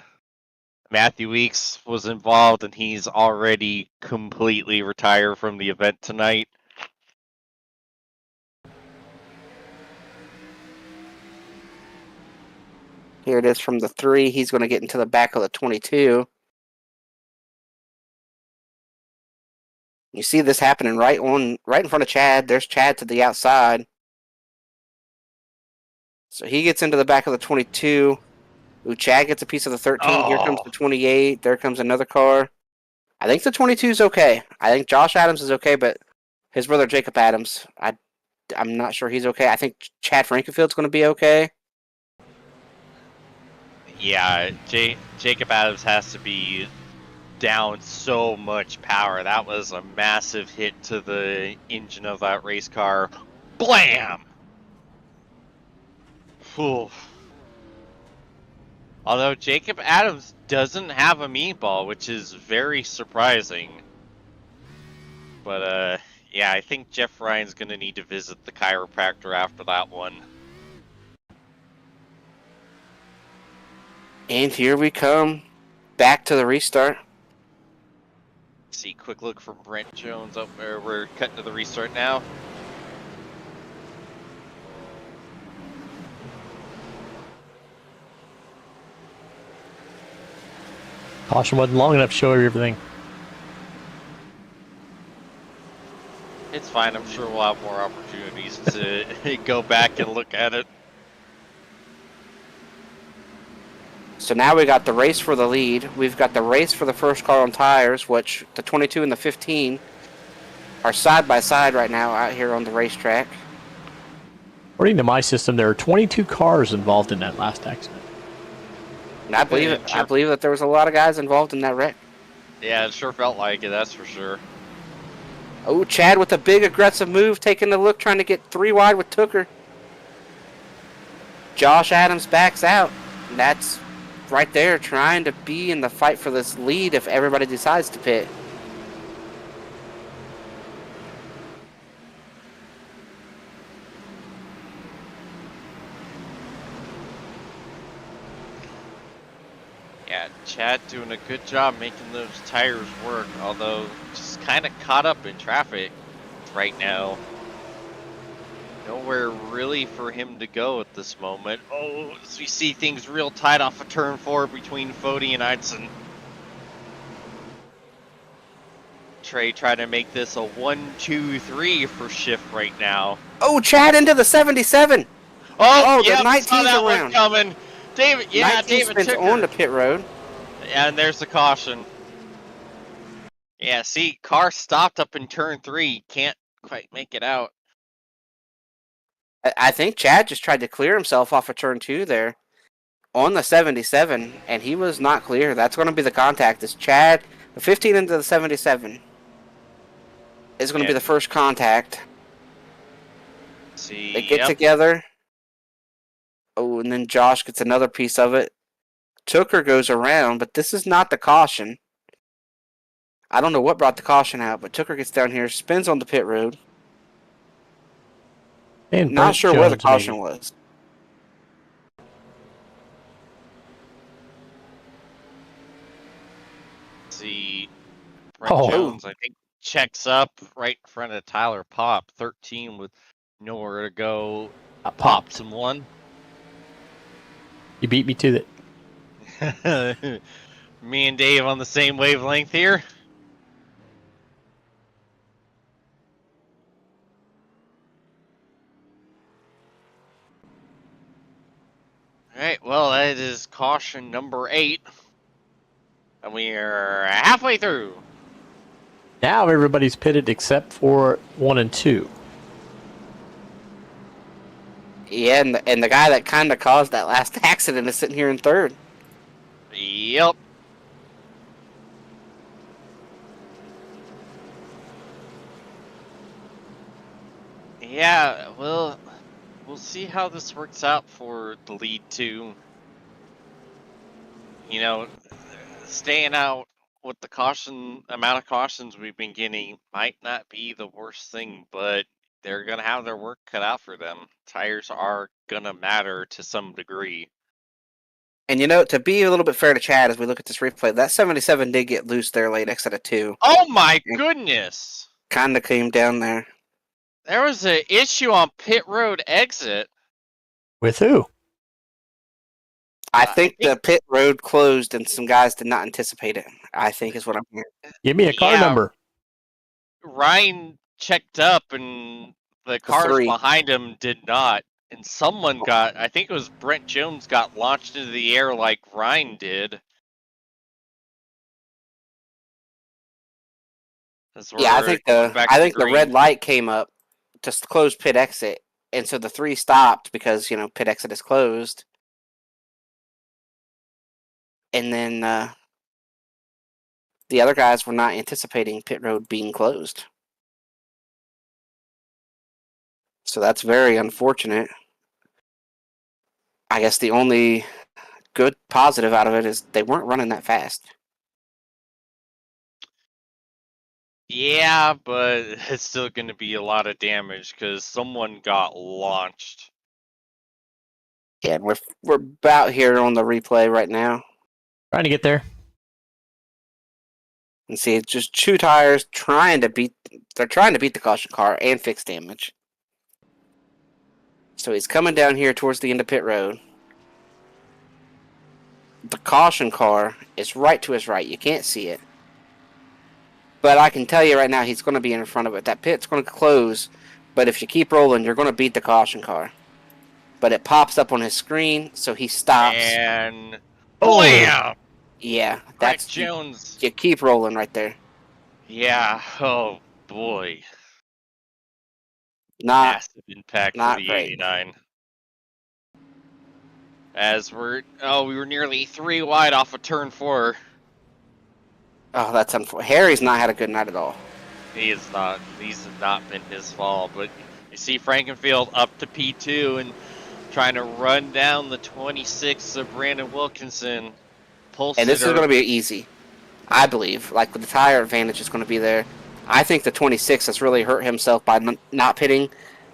Matthew Weeks was involved, and he's already completely retired from the event tonight. Here it is from the 3. He's going to get into the back of the 22. You see this happening right in front of Chad. There's Chad to the outside. So he gets into the back of the 22. Ooh, Chad gets a piece of the 13. Here comes the 28. There comes another car. I think the 22 is okay. I think Josh Adams is okay, but his brother Jacob Adams, I'm not sure he's okay. I think Chad Frankofield's going to be okay. Yeah, Jacob Adams has to be down so much power. That was a massive hit to the engine of that race car. Blam! Whew. Although Jacob Adams doesn't have a meatball, which is very surprising. But, yeah, I think Jeff Ryan's going to need to visit the chiropractor after that one. And here we come. Back to the restart. See, quick look from Brent Jones up there. We're cutting to the restart now. Caution wasn't long enough to show everything. It's fine. I'm sure we'll have more opportunities to go back and look at it. So now we got the race for the lead. We've got the race for the first car on tires, which the 22 and the 15 are side by side right now out here on the racetrack. According to my system, there are 22 cars involved in that last accident. And I believe it. I believe that there was a lot of guys involved in that wreck. Yeah, it sure felt like it, that's for sure. Oh, Chad with a big aggressive move, taking a look, trying to get 3 wide with Tooker. Josh Adams backs out. And that's right there, trying to be in the fight for this lead if everybody decides to pit. Yeah, Chad doing a good job making those tires work, although just kind of caught up in traffic right now. Nowhere really for him to go at this moment. Oh, as we see things real tight off of turn 4 between Fody and Eidson. Trey trying to make this a 1-2-3 for shift right now. Oh, Chad into the 77. Oh, the yeah, 19's saw that around. one coming. David, yeah, 19 David spins took on her. the pit road. And there's the caution. Yeah, see, car stopped up in turn 3. Can't quite make it out. I think Chad just tried to clear himself off of turn 2 there on the 77, and he was not clear. That's going to be the contact. Is Chad, the 15 into the 77 is going to be the first contact. See, They get together. Oh, and then Josh gets another piece of it. Tooker goes around, but this is not the caution. I don't know what brought the caution out, but Tooker gets down here, spins on the pit road. And Not Brent sure where the Jones, caution maybe. was. See, Brent Jones, I think, checks up right in front of Tyler Pop, 13 with nowhere to go. Pops him one. You beat me to it. Me and Dave on the same wavelength here. Alright, well, that is caution number 8. And we are halfway through. Now everybody's pitted except for 1 and 2. Yeah, and the guy that kind of caused that last accident is sitting here in 3rd. Yep. Yeah, well, we'll see how this works out for the lead 2. You know, staying out with the amount of cautions we've been getting might not be the worst thing, but they're going to have their work cut out for them. Tires are going to matter to some degree. And to be a little bit fair to Chad as we look at this replay, that 77 did get loose there late exit of 2. Oh my goodness! Kind of came down there. There was an issue on pit road exit. With who? I think the pit road closed and some guys did not anticipate it, I think is what I'm hearing. Give me a car number. Ryan checked up and the cars 3. behind him did not. And someone I think it was Brent Jones, got launched into the air like Ryan did. Yeah, I think the red light came up to close pit exit, and so the 3 stopped because pit exit is closed, and then the other guys were not anticipating pit road being closed, so that's very unfortunate. I guess the only good positive out of it is they weren't running that fast. Yeah, but it's still going to be a lot of damage because someone got launched. Yeah, and we're about here on the replay right now. Trying to get there. And see, it's just 2 tires trying to beat the caution car and fix damage. So he's coming down here towards the end of pit road. The caution car is right to his right. You can't see it. But I can tell you right now, he's going to be in front of it. That pit's going to close, but if you keep rolling, you're going to beat the caution car. But it pops up on his screen, so he stops. And blam! Yeah, that's Jones. You keep rolling right there. Yeah. Oh boy. Massive impact for the 89. As we were nearly 3 wide off of turn 4. Oh, that's unfortunate. Harry's not had a good night at all. He is not. These have not been his fault. But you see Frankenfield up to P2 and trying to run down the 26 of Brandon Wilkinson. And this is going to be easy, I believe. Like, the tire advantage is going to be there. I think the 26 has really hurt himself by not pitting.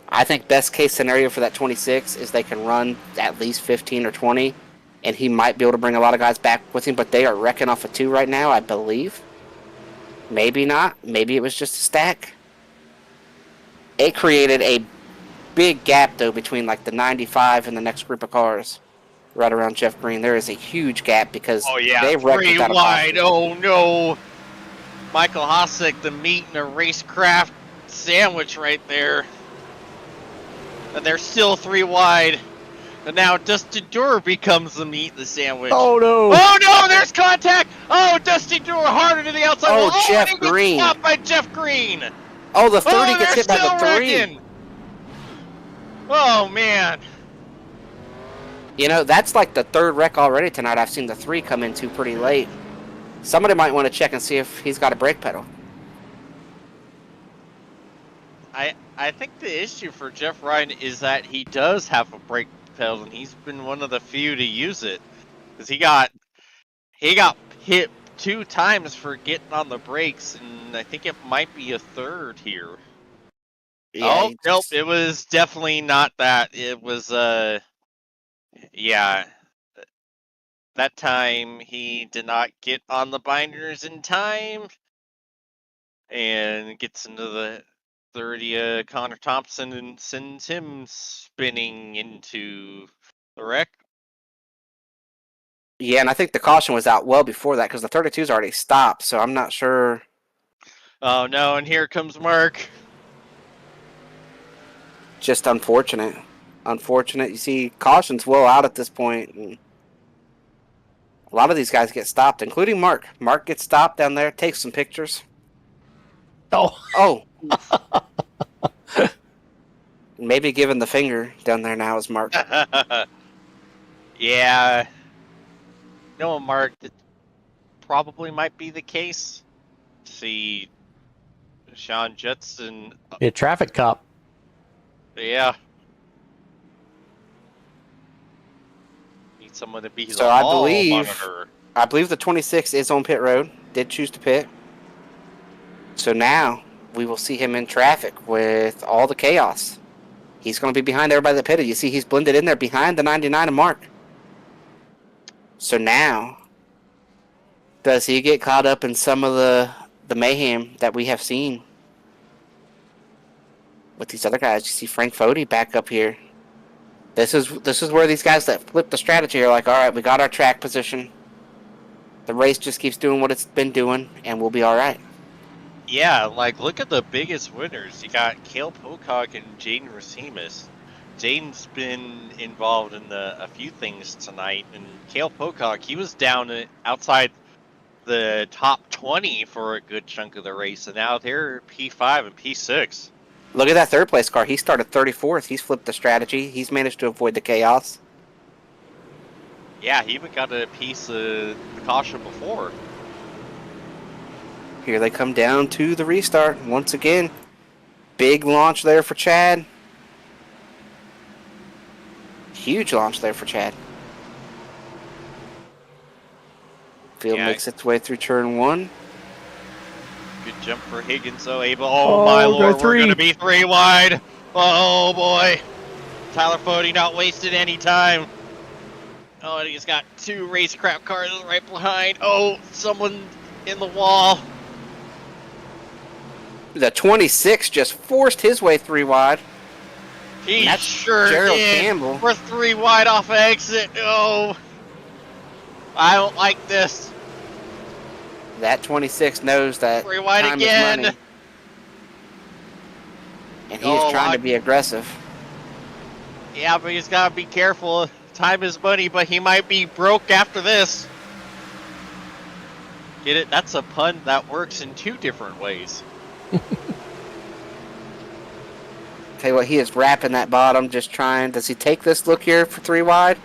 I think best case scenario for that 26 is they can run at least 15 or 20. And he might be able to bring a lot of guys back with him, but they are wrecking off a 2 right now, I believe. Maybe not. Maybe it was just a stack. It created a big gap, though, between like the 95 and the next group of cars. Right around Jeff Green. There is a huge gap because they wrecked 3 wide. Oh, no. Michael Hossack, the meat and a racecraft sandwich right there. And they're still 3 wide. And now Dusty Doer becomes the meat, the sandwich. Oh no! Oh no! There's contact! Oh, Dusty Doer harder to the outside. Oh, Jeff Green! Stopped by Jeff Green. Oh, the 30 gets hit by the 3. Wrecking. Oh man! That's like the 3rd wreck already tonight. I've seen the 3 come into pretty late. Somebody might want to check and see if he's got a brake pedal. I think the issue for Jeff Ryan is that he does have a brake pedal, and he's been one of the few to use it, because he got hit 2 times for getting on the brakes, and I think it might be a 3rd here. Yeah, nope, it was definitely not that. It was yeah, that time he did not get on the binders in time, and gets into the 30 Connor Thompson and sends him spinning into the wreck. Yeah, and I think the caution was out well before that because the 32's already stopped, so I'm not sure. Oh no, and here comes Mark. Just unfortunate. Unfortunate. You see, caution's well out at this point, and a lot of these guys get stopped, including Mark. Mark gets stopped down there, takes some pictures. Oh. Maybe giving the finger down there now is Mark. Yeah. No, Mark, that probably might be the case. See, Sean Judson. A traffic cop. Yeah. Need someone to be so I believe the 26 is on pit road. Did choose to pit. So now we will see him in traffic with all the chaos. He's going to be behind everybody that pitted. You see he's blended in there behind the 99 of Mark. So now, does he get caught up in some of the mayhem that we have seen with these other guys? You see Frank Fody back up here. This is where these guys that flip the strategy are like, all right, we got our track position. The race just keeps doing what it's been doing, and we'll be all right. Yeah, like, look at the biggest winners. You got Cale Pocock and Jaden Racimus. Jaden's been involved in a few things tonight, and Cale Pocock, he was down outside the top 20 for a good chunk of the race, and now they're P5 and P6. Look at that third place car. He started 34th. He's flipped the strategy. He's managed to avoid the chaos. Yeah, he even got a piece of the caution before. Here they come down to the restart once again. Big launch there for Chad. Huge launch there for Chad. Field makes its way through turn 1. Good jump for Higgins, though. Oh my lord, we're going to be 3 wide. Oh boy. Tyler Fody not wasting any time. Oh, and he's got 2 racecraft cars right behind. Oh, someone in the wall. The 26 just forced his way 3 wide. He That's sure Gerald did. Campbell. We're 3 wide off exit. Oh, I don't like this. That 26 knows that 3 wide time again. is money. And he is trying to be aggressive. Yeah, but he's got to be careful. Time is money, but he might be broke after this. Get it? That's a pun that works in 2 different ways. Tell you what, he is wrapping that bottom, just trying. Does he take this look here for 3 wide?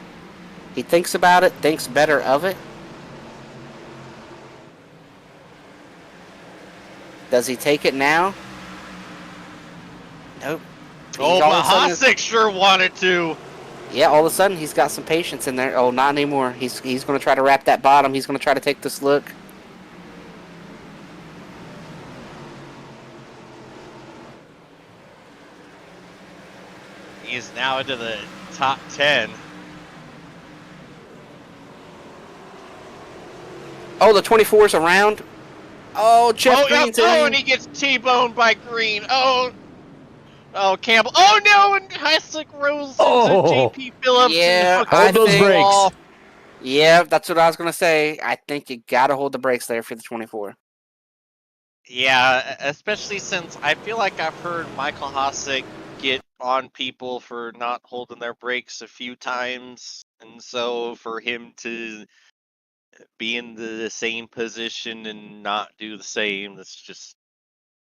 He thinks about it, thinks better of it. Does he take it now? Nope. Oh, but Hasek sure wanted to. Yeah, all of a sudden he's got some patience in there. Oh, not anymore. He's going to try to wrap that bottom. He's going to try to take this look. He is now into the top 10. Oh, the 24's around. Oh, Jeff Green's in. Oh, and he gets T-boned by Green. Oh, Campbell. Oh, no, and Hasek rolls into JP Phillips. Yeah, hold those brakes. Yeah, that's what I was going to say. I think you got to hold the brakes there for the 24. Yeah, especially since I feel like I've heard Michael Hasek get on people for not holding their brakes a few times. And so for him to be in the same position and not do the same, that's just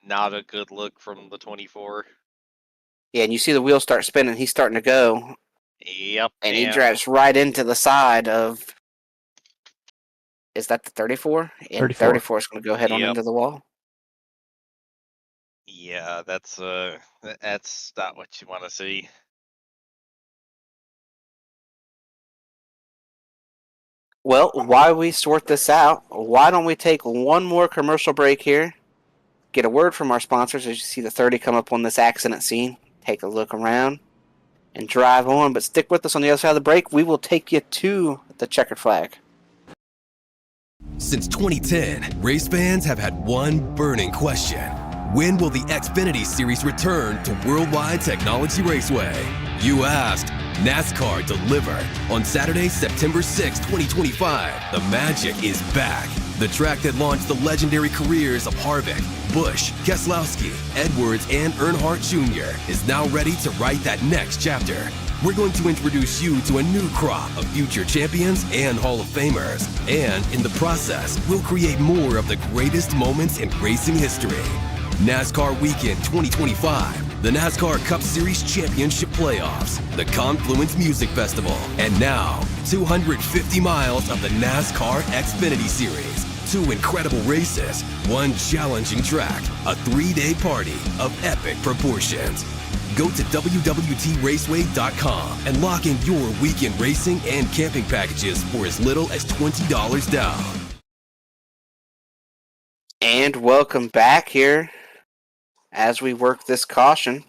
not a good look from the 24. Yeah, and you see the wheels start spinning. He's starting to go. Yep. And he drives right into the side of... Is that the 34? And 34 is going to go head on into the wall. Yeah, that's not what you want to see. Well, while we sort this out, why don't we take one more commercial break here, get a word from our sponsors as you see the 30 come up on this accident scene, take a look around, and drive on. But stick with us on the other side of the break. We will take you to the checkered flag. Since 2010, race fans have had one burning question. When will the Xfinity Series return to Worldwide Technology Raceway? You asked, NASCAR delivered. On Saturday, September 6, 2025, the magic is back. The track that launched the legendary careers of Harvick, Busch, Keselowski, Edwards, and Earnhardt Jr. is now ready to write that next chapter. We're going to introduce you to a new crop of future champions and Hall of Famers. And in the process, we'll create more of the greatest moments in racing history. NASCAR Weekend 2025, the NASCAR Cup Series Championship Playoffs, the Confluence Music Festival, and now 250 miles of the NASCAR Xfinity Series. 2 incredible races, 1 challenging track, a 3-day party of epic proportions. Go to www.raceway.com and lock in your weekend racing and camping packages for as little as $20 down. And welcome back here. As we work this caution,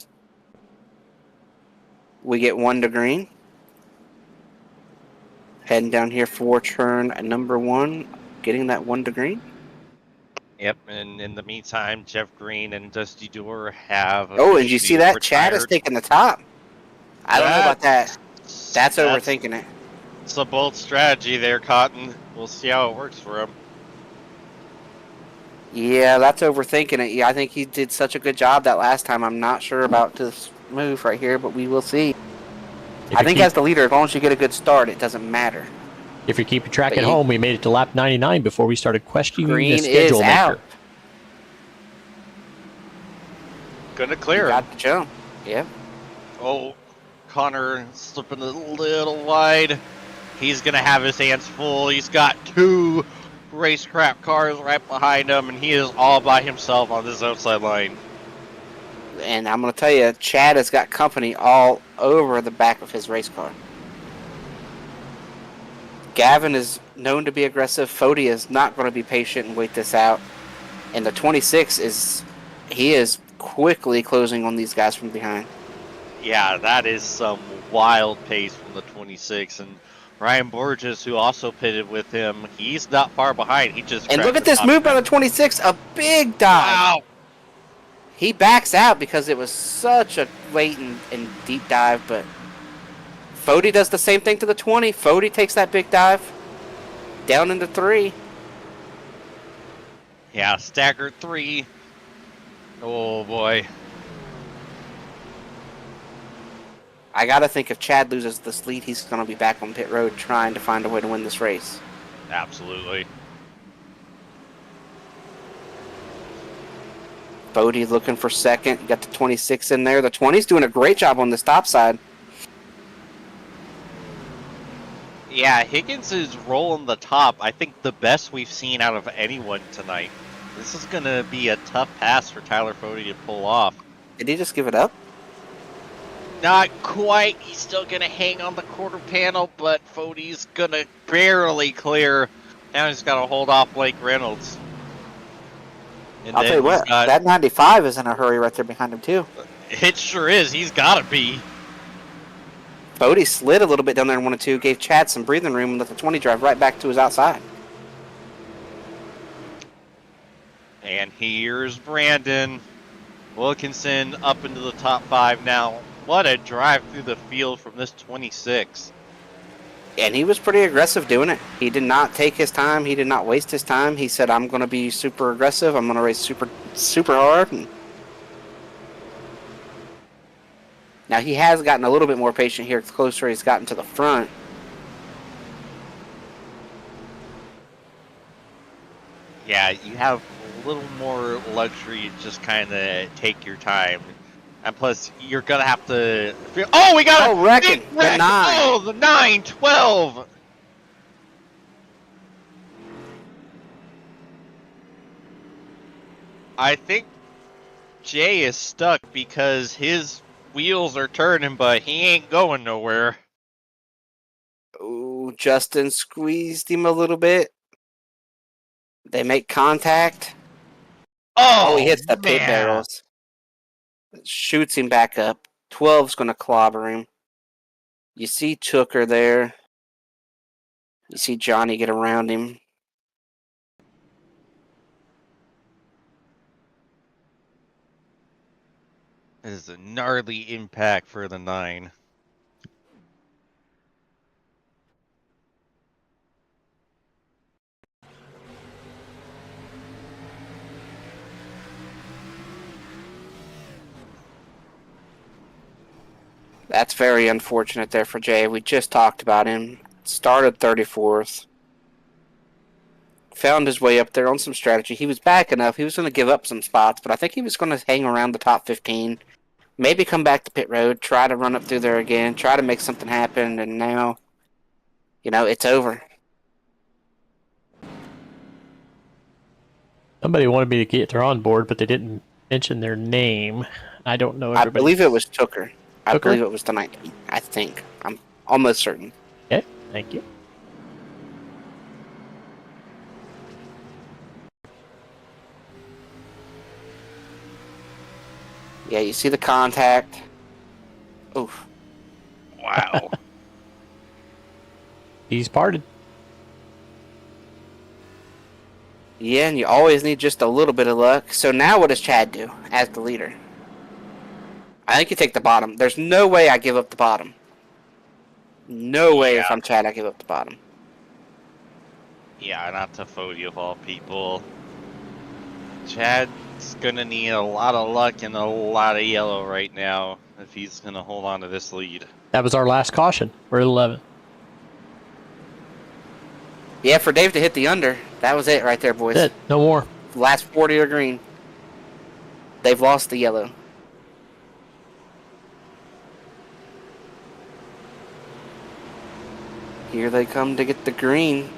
we get 1 to green. Heading down here for turn number 1, getting that 1 to green. Yep, and in the meantime, Jeff Green and Dusty Door have Oh, and you see officially that? Chad is retired. taking the top. I don't know about that. That's That's overthinking it. it's a bold strategy there, Cotton. We'll see how it works for him. Yeah, that's overthinking it. Yeah, I think he did such a good job that last time. I'm not sure about this move right here, but we will see. I think as the leader, as long as you get a good start, it doesn't matter. If you're keeping track But at home, we made it to lap 99 before we started questioning the Green schedule is maker. out. Gonna He clear him. got the jump. Yeah. Oh, Connor slipping a little wide. He's gonna have his hands full. He's got 2 racecraft cars right behind him, and he is all by himself on this outside line. And I'm going to tell you, Chad has got company all over the back of his race car. Gavin is known to be aggressive. Fody is not going to be patient and wait this out. And the 26 is quickly closing on these guys from behind. Yeah, that is some wild pace from the 26. And Ryan Borges, who also pitted with him, he's not far behind. He just And look at this move by the 26, a big dive. Wow. He backs out because it was such a late and deep dive, but Fody does the same thing to the 20. Fody takes that big dive down into 3. Yeah, staggered 3. Oh boy. I gotta think if Chad loses this lead, he's gonna be back on pit road trying to find a way to win this race. Absolutely. Bodie looking for second. You got the 26 in there. The 20's doing a great job on the stop side. Yeah, Higgins is rolling the top. I think the best we've seen out of anyone tonight. This is going to be a tough pass for Tyler Fody to pull off. Did he just give it up? Not quite. He's still going to hang on the quarter panel, but Fody's going to barely clear. Now he's got to hold off Blake Reynolds. And I'll tell you what, that 95 is in a hurry right there behind him, too. It sure is. He's got to be. Bodie slid a little bit down there in 1 and 2, gave Chad some breathing room, and let the 20 drive right back to his outside. And here's Brandon Wilkinson up into the top 5 now. What a drive through the field from this 26. And he was pretty aggressive doing it. He did not take his time. He did not waste his time. He said, I'm going to be super aggressive. I'm going to race super, super hard. And now, he has gotten a little bit more patient here the closer he's gotten to the front. Yeah, you have a little more luxury to just kind of take your time. And plus, you're going to have to... Oh, we got a wrecking. The 9. Oh, the 9-12. I think Jay is stuck because his wheels are turning, but he ain't going nowhere. Oh, Justin squeezed him a little bit. They make contact. Oh, he hits the pit barrels. Shoots him back up. 12's going to clobber him. You see Tooker there. You see Johnny get around him. This is a gnarly impact for the 9. That's very unfortunate there for Jay. We just talked about him. Started 34th. Found his way up there on some strategy. He was back enough. He was going to give up some spots, but I think he was going to hang around the top 15. Maybe come back to pit road, try to run up through there again, try to make something happen, and now, it's over. Somebody wanted me to get their on board, but they didn't mention their name. I don't know. I believe it was Tooker. I Tooker? believe it was the 19. I think. I'm almost certain. Okay, thank you. Yeah, you see the contact. Oof. Wow. He's parted. Yeah, and you always need just a little bit of luck. So now what does Chad do as the leader? I think you take the bottom. There's no way I give up the bottom. No way if Yeah. I'm Chad I give up the bottom. Yeah, not to Fody of all people. Chad's gonna need a lot of luck and a lot of yellow right now if he's gonna hold on to this lead. That was our last caution. We're at 11. Yeah, for Dave to hit the under, that was it right there, boys. That's it. No more. Last 40 are green. They've lost the yellow. Here they come to get the green.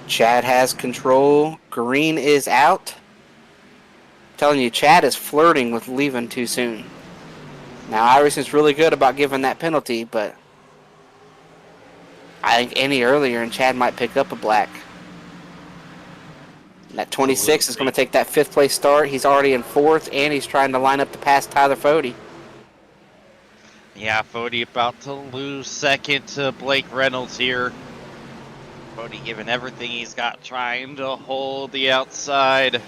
Chad has control. Green is out. I'm telling you, Chad is flirting with leaving too soon. Now, Iverson's really good about giving that penalty, but I think any earlier and Chad might pick up a black. And that 26 is going to take that 5th place start. He's already in 4th, and he's trying to line up to pass Tyler Fody. Yeah, Fody about to lose 2nd to Blake Reynolds here. Fody giving everything he's got, trying to hold the outside.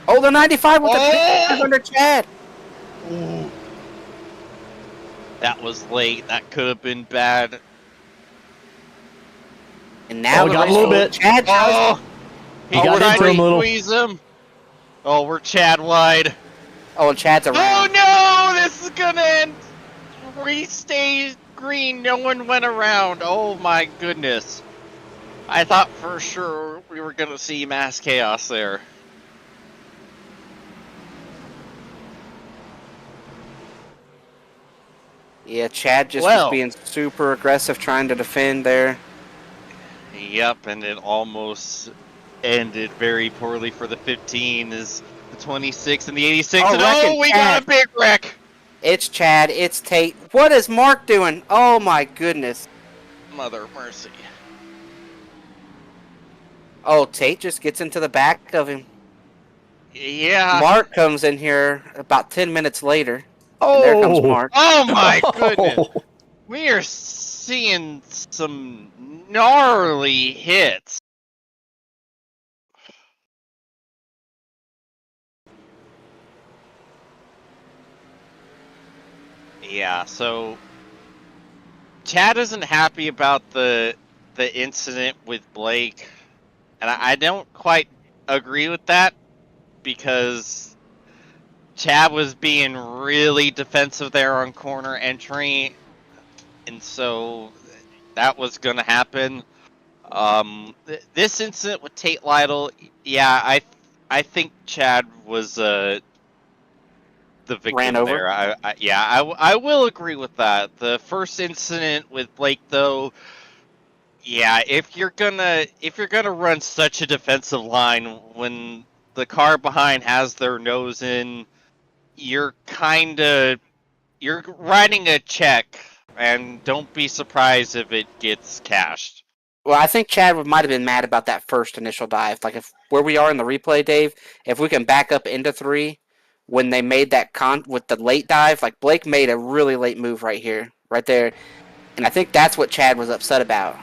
Oh, the 95 with the under Chad. Ooh. That was late. That could have been bad. And now we got a little bit. Chad. He got into him a little. Squeeze him. Oh, we're Chad wide. Oh, and Chad's around. Oh no! This is gonna end. We stayed green. No one went around. Oh my goodness. I thought for sure we were gonna see mass chaos there. Yeah, Chad just was being super aggressive trying to defend there. Yep, and it almost ended very poorly for the 15 is the 26 and the 86. Oh, we got a big wreck! It's Chad, it's Tate. What is Mark doing? Oh my goodness. Mother mercy. Oh, Tate just gets into the back of him. Yeah. Mark comes in here about 10 minutes later. Oh, and there comes Mark. Oh my goodness. We are seeing some gnarly hits. Yeah, so Chad isn't happy about the incident with Blake, and I don't quite agree with that because Chad was being really defensive there on corner entry, and so that was going to happen. This incident with Tate Lytle, yeah, I think Chad was the victim Ran over. there. I will agree with that. The first incident with Blake, though, yeah, if you're gonna run such a defensive line when the car behind has their nose in, you're writing a check, and don't be surprised if it gets cashed. Well, I think Chad might have been mad about that first initial dive. Like, if where we are in the replay, Dave, if we can back up into 3, when they made that with the late dive, like Blake made a really late move right here, right there. And I think that's what Chad was upset about.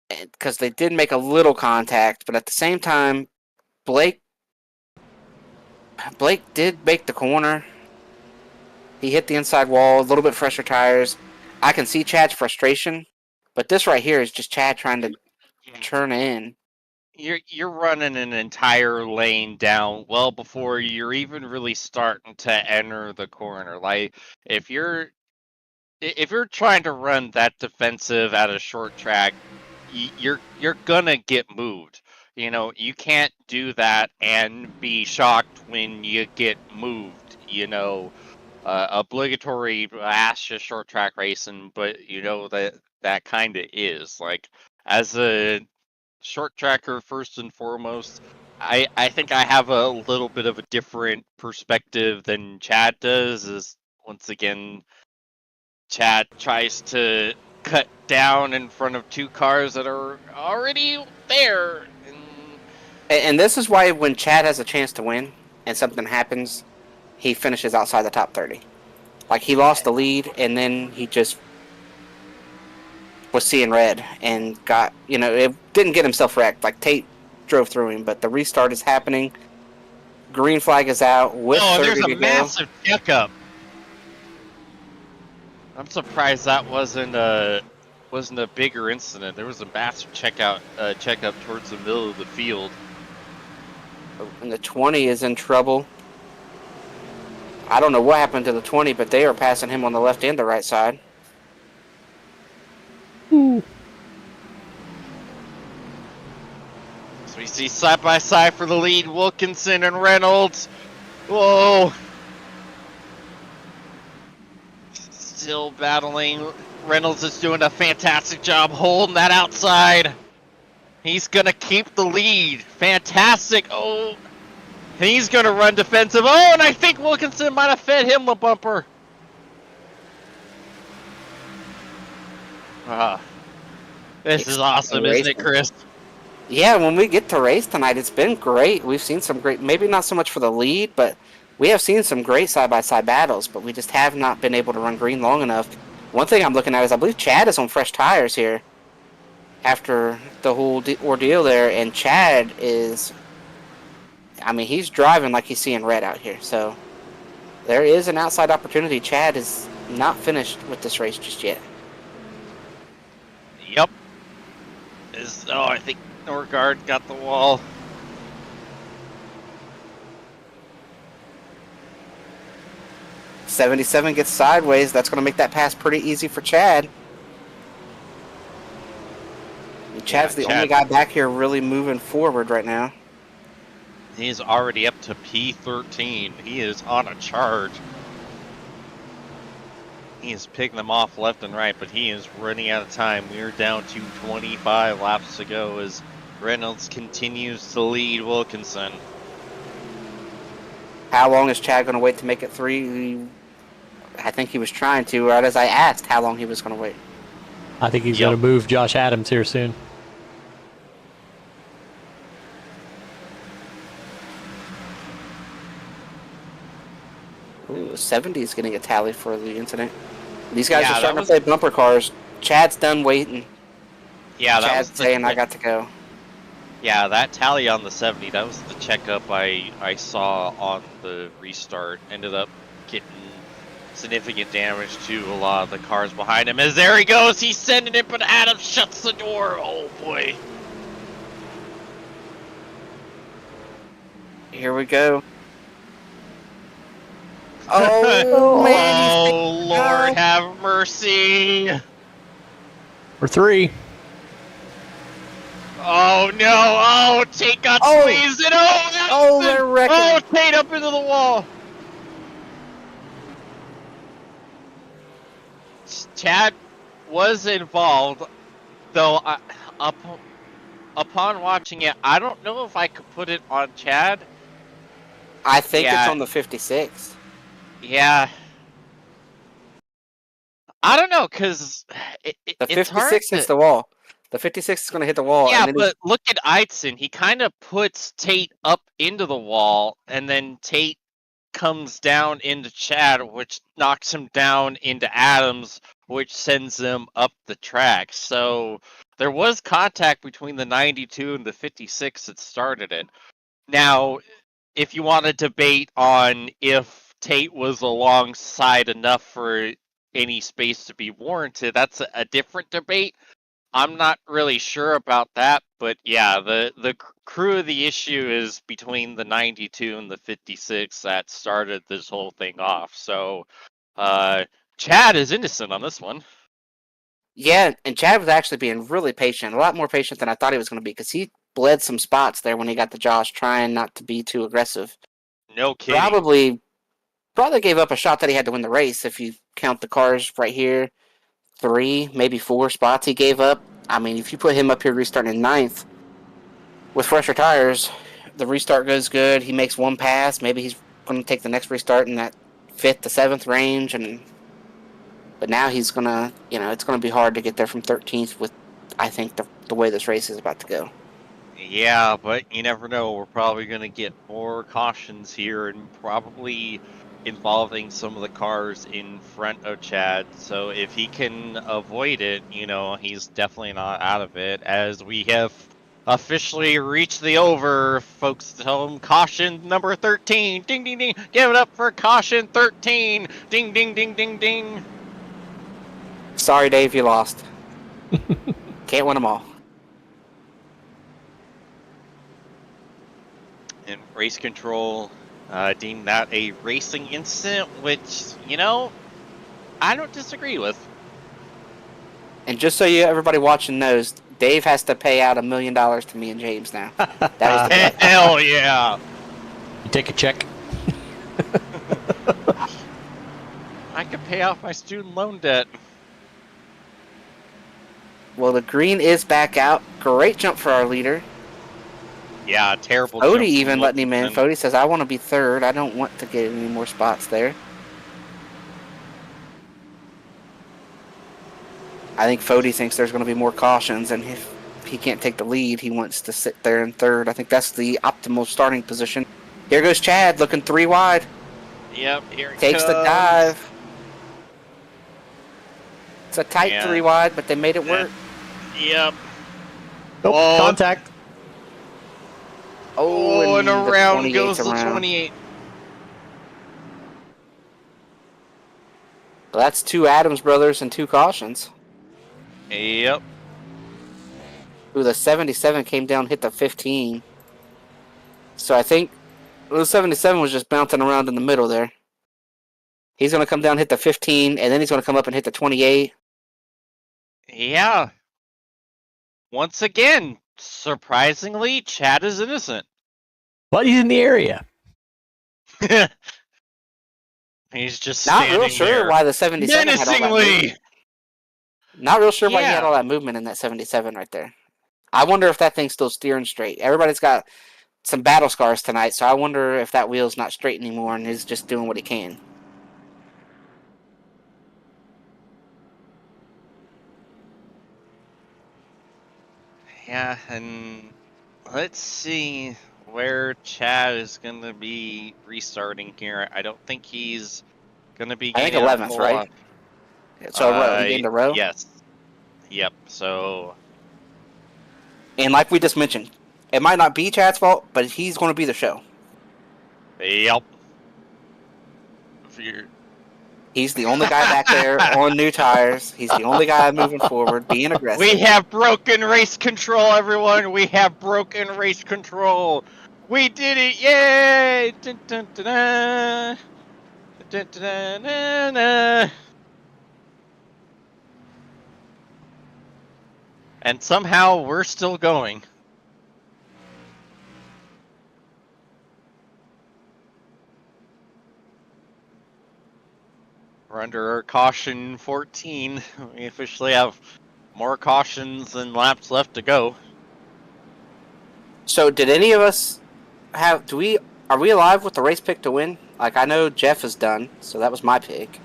Because they did make a little contact, but at the same time, Blake did make the corner. He hit the inside wall, a little bit fresher tires. I can see Chad's frustration, but this right here is just Chad trying to turn in. You're running an entire lane down well before you're even really starting to enter the corner. Like if you're trying to run that defensive at a short track, you're gonna get moved. You know, you can't do that and be shocked when you get moved. You know, obligatory just short track racing, but you know that kind of is like as a short tracker first and foremost. I think I have a little bit of a different perspective than Chad does. Is once again, Chad tries to cut down in front of 2 cars that are already there. And this is why when Chad has a chance to win and something happens, he finishes outside the top 30. Like he lost the lead, and then he just was seeing red and got, it didn't get himself wrecked. Like Tate drove through him, but the restart is happening. Green flag is out with Oh, there's 30 a to go. massive checkup. I'm surprised that wasn't a bigger incident. There was a massive checkup towards the middle of the field. And the 20 is in trouble. I don't know what happened to the 20, but they are passing him on the left and the right side. Ooh. So we see side by side for the lead, Wilkinson and Reynolds. Whoa. Still battling. Reynolds is doing a fantastic job holding that outside. He's going to keep the lead. Fantastic. Oh, he's going to run defensive. Oh, and I think Wilkinson might have fed him a bumper. This is awesome, isn't it, Chris? Yeah, when we get to race tonight, it's been great. We've seen some great, maybe not so much for the lead, but we have seen some great side-by-side battles, but we just have not been able to run green long enough. One thing I'm looking at is I believe Chad is on fresh tires here after the whole ordeal there, and Chad is, he's driving like he's seeing red out here, so there is an outside opportunity. Chad is not finished with this race just yet. Yep. I think Norgard got the wall. '77 gets sideways. That's going to make that pass pretty easy for Chad. And Chad's the only guy back here really moving forward right now. He's already up to P13. He is on a charge. He is picking them off left and right, but he is running out of time. We're down to 25 laps to go as Reynolds continues to lead Wilkinson. How long is Chad going to wait to make it 3? I think he was trying to, right as I asked how long he was going to wait. I think he's going to move Josh Adams here soon. Ooh, 70 is getting a tally for the incident. These guys are starting to play bumper cars. Chad's done waiting. Yeah, that Chad's was saying I got to go. Yeah, that tally on the 70, that was the checkup I saw on the restart. Ended up getting significant damage to a lot of the cars behind him. As there he goes, he's sending it, but Adams shuts the door. Oh boy. Here we go. Oh, man. Oh, Lord have mercy. For 3. Oh, no. Oh, Tate got squeezed. And they're wrecking. Oh, Tate up into the wall. Chad was involved, though upon watching it, I don't know if I could put it on Chad. I think it's on the 56. Yeah. I don't know, because the 56 hits the wall. The 56 is going to hit the wall. Yeah, and then but look at Eitzen. He kind of puts Tate up into the wall, and then Tate comes down into Chad, which knocks him down into Adams, which sends him up the track. So there was contact between the 92 and the 56 that started it. Now, if you want to debate on if Tate was alongside enough for any space to be warranted, that's a different debate. I'm not really sure about that, but yeah, the crew of the issue is between the 92 and the 56 that started this whole thing off. So, Chad is innocent on this one. Yeah, and Chad was actually being really patient, a lot more patient than I thought he was going to be, because he bled some spots there when he got to Josh, trying not to be too aggressive. No kidding. Probably gave up a shot that he had to win the race if you count the cars right here. 3, maybe 4 spots he gave up. If you put him up here restarting in 9th with fresher tires, the restart goes good. He makes one pass. Maybe he's going to take the next restart in that 5th to 7th range. But now he's going to, it's going to be hard to get there from 13th with, I think, the way this race is about to go. Yeah, but you never know. We're probably going to get more cautions here, and probably involving some of the cars in front of Chad. So if he can avoid it, he's definitely not out of it. As we have officially reached the over, folks, tell him caution number 13. Ding, ding, ding. Give it up for caution 13. Ding, ding, ding, ding, ding. Sorry, Dave, you lost. Can't win them all. And race control deemed that a racing incident, which, I don't disagree with. And just so everybody watching knows, Dave has to pay out $1 million to me and James now. That was the bet. Hell yeah. You take a check. I could pay off my student loan debt. Well, the green is back out. Great jump for our leader. Yeah, terrible. Fody even letting him in. Fody says, I want to be third. I don't want to get any more spots there. I think Fody thinks there's going to be more cautions, and if he can't take the lead, he wants to sit there in third. I think that's the optimal starting position. Here goes Chad, looking 3 wide. Yep, here it Takes comes. the dive. It's a tight 3 wide, but they made it work. Yep. Oh, contact. Oh, and around goes the 28. Well, that's 2 Adams brothers and 2 cautions. Yep. Ooh, the 77 came down, hit the 15. So I think the 77 was just bouncing around in the middle there. He's going to come down, hit the 15, and then he's going to come up and hit the 28. Yeah. Once again, surprisingly, Chad is innocent. But he's in the area. He's just not real sure there. Why the 77 had all that movement. Not real sure why he had all that movement in that 77 right there. I wonder if that thing's still steering straight. Everybody's got some battle scars tonight, so I wonder if that wheel's not straight anymore and is just doing what he can. Yeah, and let's see where Chad is going to be restarting here. I don't think he's going to be I think getting 11th, right? So a row. He gained a row? Yes. Yep, so... And like we just mentioned, it might not be Chad's fault, but he's going to be the show. Yep. He's the only guy back there on new tires. He's the only guy moving forward, being aggressive. We have broken race control, everyone. We have broken race control. We did it. Yay! Dun, dun, dun, dun. Dun, dun, dun, dun, dun. And somehow we're still going. We're under caution 14. We officially have more cautions than laps left to go. So did any of us are we alive with the race pick to win? Like, I know Jeff is done, so that was my pick.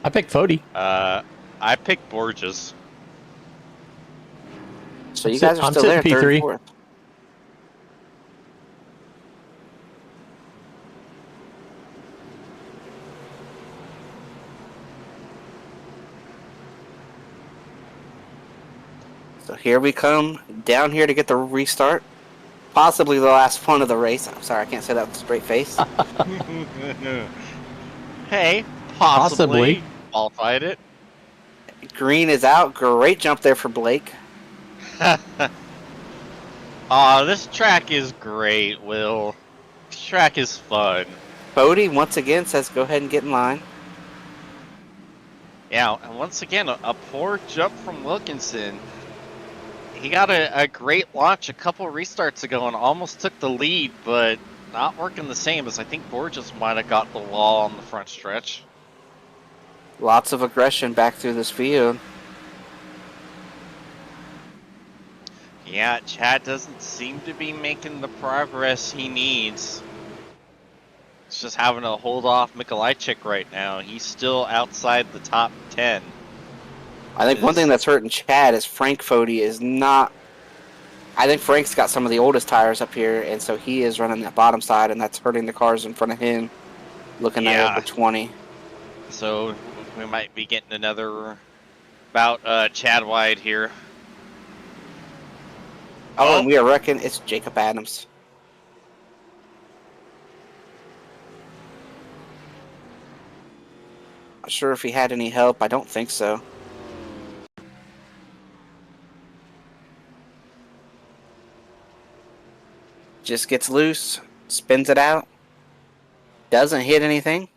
I picked Fody. I picked Borges. So you guys are still there, P3. 3rd and 4th. So here we come down here to get the restart. Possibly the last one of the race. I'm sorry, I can't say that with a straight face. Hey, possibly. Qualified it. Green is out. Great jump there for Blake. Aw, this track is great, Will. This track is fun. Bodie once again says go ahead and get in line. Yeah, and once again, a poor jump from Wilkinson. He got a great launch a couple restarts ago and almost took the lead, but not working the same as I think Borges might have got the wall on the front stretch. Lots of aggression back through this field. Yeah, Chad doesn't seem to be making the progress he needs. He's just having to hold off Mikolajczyk right now. He's still outside the top 10. I think one thing that's hurting Chad is Frank Fody is not... I think Frank's got some of the oldest tires up here, and so he is running that bottom side, and that's hurting the cars in front of him. looking at over 20. So we might be getting another bout Chad wide here. Oh, and we reckon it's Jacob Adams. Not sure if he had any help. I don't think so. Just gets loose, spins it out, doesn't hit anything.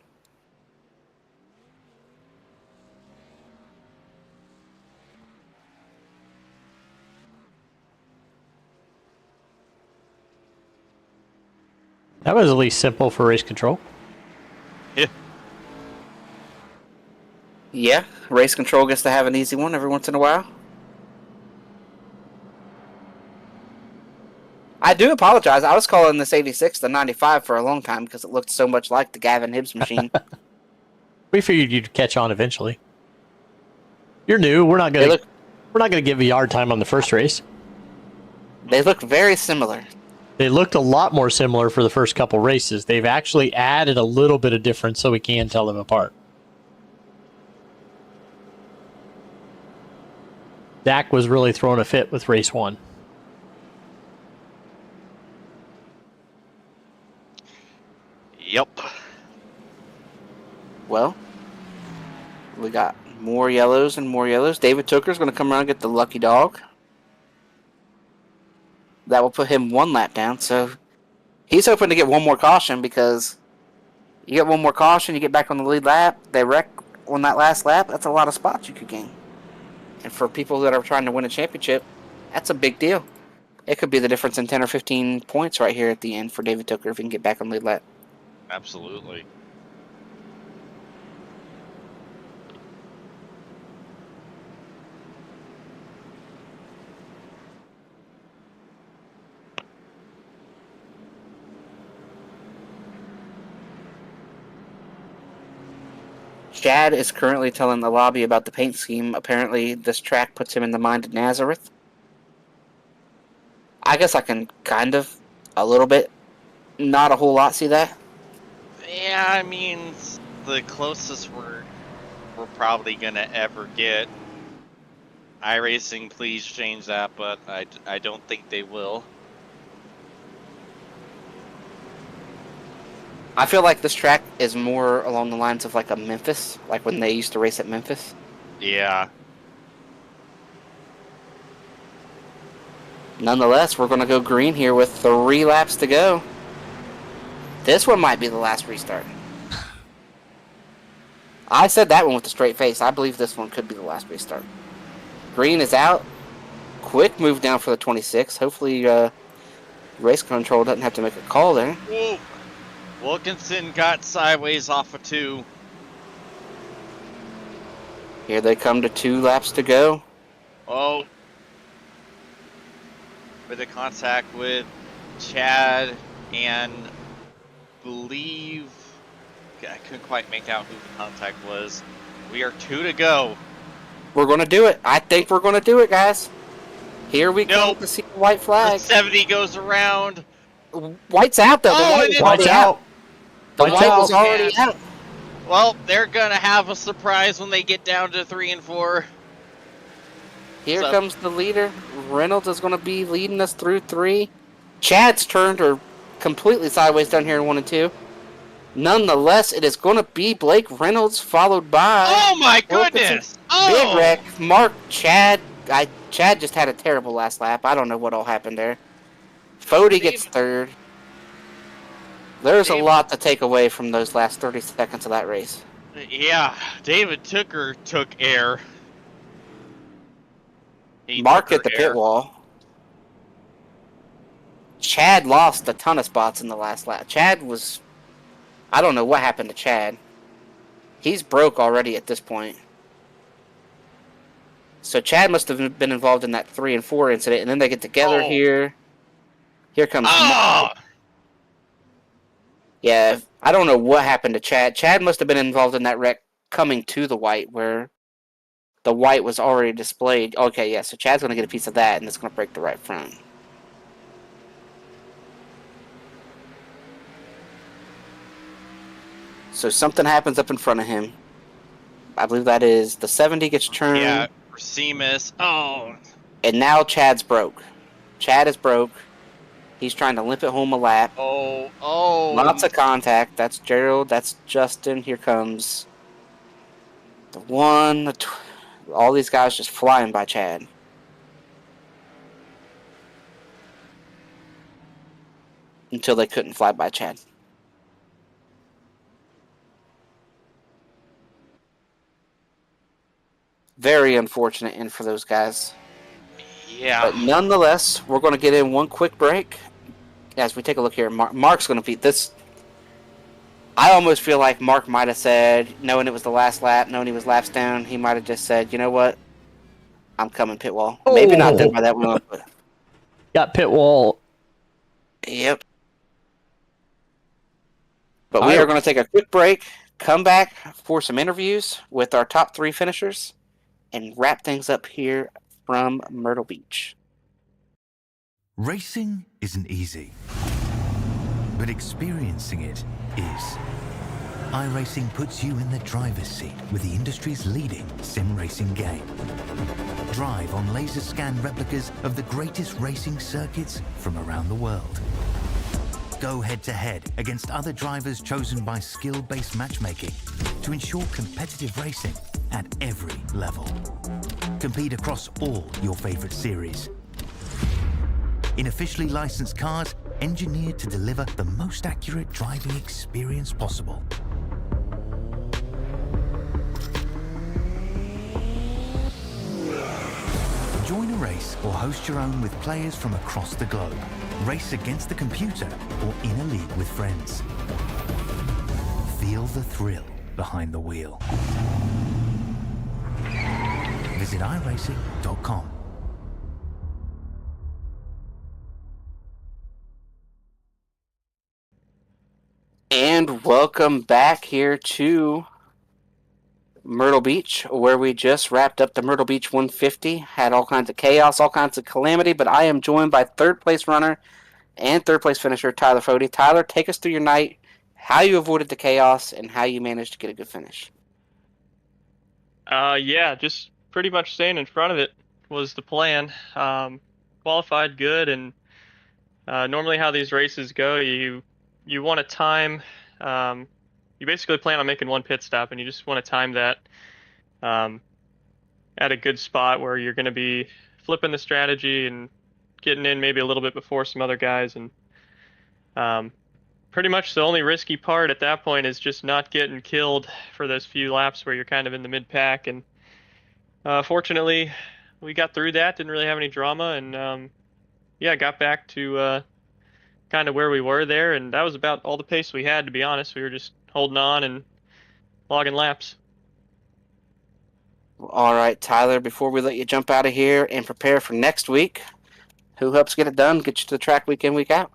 That was at least simple for race control. Yeah, race control gets to have an easy one every once in a while. I do apologize. I was calling this 86 the 95 for a long time because it looked so much like the Gavin Hibbs machine. We figured you'd catch on eventually. You're new. We're not gonna give you a hard time on the first race. They look very similar. They looked a lot more similar for the first couple races. They've actually added a little bit of difference so we can tell them apart. Dak was really throwing a fit with race 1. Yep. Well, we got more yellows and more yellows. David Tooker's going to come around and get the lucky dog. That will put him 1 lap down, so he's hoping to get 1 more caution because you get 1 more caution, you get back on the lead lap, they wreck on that last lap, that's a lot of spots you could gain. And for people that are trying to win a championship, that's a big deal. It could be the difference in 10 or 15 points right here at the end for David Tooker if he can get back on the lead lap. Absolutely. Chad is currently telling the lobby about the paint scheme. Apparently, this track puts him in the mind of Nazareth. I guess I can kind of, a little bit, not a whole lot see that. Yeah, I mean, the closest we're probably gonna ever get. iRacing, please change that, but I don't think they will. I feel like this track is more along the lines of like a Memphis, like when they used to race at Memphis. Yeah. Nonetheless, we're going to go green here with 3 laps to go. This one might be the last restart. I said that one with a straight face. I believe this one could be the last restart. Green is out. Quick move down for the 26. Hopefully, race control doesn't have to make a call there. Whoa. Wilkinson got sideways off of 2. Here they come to 2 laps to go. Oh. With a contact with Chad and believe... I couldn't quite make out who the contact was. We are 2 to go. We're going to do it. I think we're going to do it, guys. Here we go to see the white flag. The 70 goes around. White's out, though. The White's out. The white was already out. Well, they're going to have a surprise when they get down to 3 and 4. Here comes the leader. Reynolds is going to be leading us through 3. Chad's turned or completely sideways down here in 1 and 2. Nonetheless, it is going to be Blake Reynolds followed by... Oh my goodness! Big wreck. Mark Chad. Chad just had a terrible last lap. I don't know what all happened there. Fody gets 3rd. There's a lot to take away from those last 30 seconds of that race. Yeah, David Tooker took air. Mark at the pit wall. Chad lost a ton of spots in the last lap. Chad was... I don't know what happened to Chad. He's broke already at this point. So Chad must have been involved in that 3 and 4 incident, and then they get together here. Here comes Mark. Yeah, I don't know what happened to Chad. Chad must have been involved in that wreck coming to the white, where the white was already displayed. Okay, yeah, so Chad's going to get a piece of that, and it's going to break the right front. So something happens up in front of him. I believe that is the 70 gets turned. Yeah, Seamus. Oh. And now Chad's broke. Chad is broke. He's trying to limp it home a lap. Oh. Lots of contact. That's Gerald. That's Justin. Here comes the one. All these guys just flying by Chad. Until they couldn't fly by Chad. Very unfortunate end for those guys. Yeah. But nonetheless, we're going to get in one quick break. As we take a look here, Mark's going to beat this. I almost feel like Mark might have said, knowing it was the last lap, knowing he was laps down, he might have just said, you know what? I'm coming pit wall. Maybe not done by that one. But... Got pit wall. Yep. But we are going to take a quick break, come back for some interviews with our top 3 finishers, and wrap things up here from Myrtle Beach. Racing isn't easy, but experiencing it is. iRacing puts you in the driver's seat with the industry's leading sim racing game. Drive on laser scan replicas of the greatest racing circuits from around the world. Go head-to-head against other drivers chosen by skill-based matchmaking to ensure competitive racing at every level. Compete across all your favorite series. In officially licensed cars, engineered to deliver the most accurate driving experience possible. Join a race or host your own with players from across the globe. Race against the computer or in a league with friends. Feel the thrill behind the wheel. Visit iRacing.com. And welcome back here to Myrtle Beach, where we just wrapped up the Myrtle Beach 150. Had all kinds of chaos, all kinds of calamity, but I am joined by third place runner and third place finisher, Tyler Fody. Tyler, take us through your night, how you avoided the chaos, and how you managed to get a good finish. Yeah, just pretty much staying in front of it was the plan. Qualified good, and normally how these races go, you want to time. You basically plan on making one pit stop, and you just want to time that at a good spot where you're going to be flipping the strategy and getting in maybe a little bit before some other guys. And pretty much the only risky part at that point is just not getting killed for those few laps where you're kind of in the mid-pack. And fortunately, we got through that, didn't really have any drama, and yeah, got back to kind of where we were there, and that was about all the pace we had, to be honest. We were just holding on and logging laps. All right, Tyler, before we let you jump out of here and prepare for next week, who helps get it done, get you to the track week in, week out?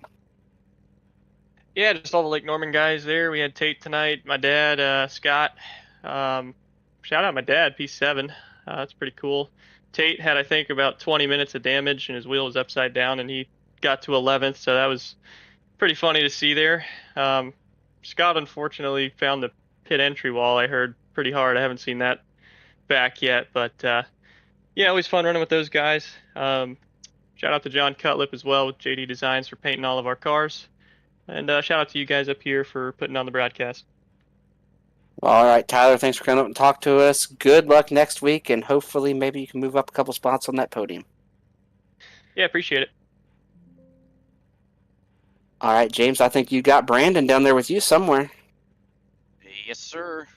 Yeah, just all the Lake Norman guys there. We had Tate tonight, my dad, Scott. Shout out my dad, P7. That's pretty cool. Tate had, I think, about 20 minutes of damage, and his wheel was upside down, and he got to 11th, so that was pretty funny to see there. Scott, unfortunately, found the pit entry wall, I heard, pretty hard. I haven't seen that back yet, but yeah, always fun running with those guys. Shout out to John Cutlip as well with JD Designs for painting all of our cars. And shout out to you guys up here for putting on the broadcast. All right, Tyler, thanks for coming up and talk to us. Good luck next week, and hopefully maybe you can move up a couple spots on that podium. Yeah, appreciate it. All right, James, I think you got Brandon down there with you somewhere. Yes, sir.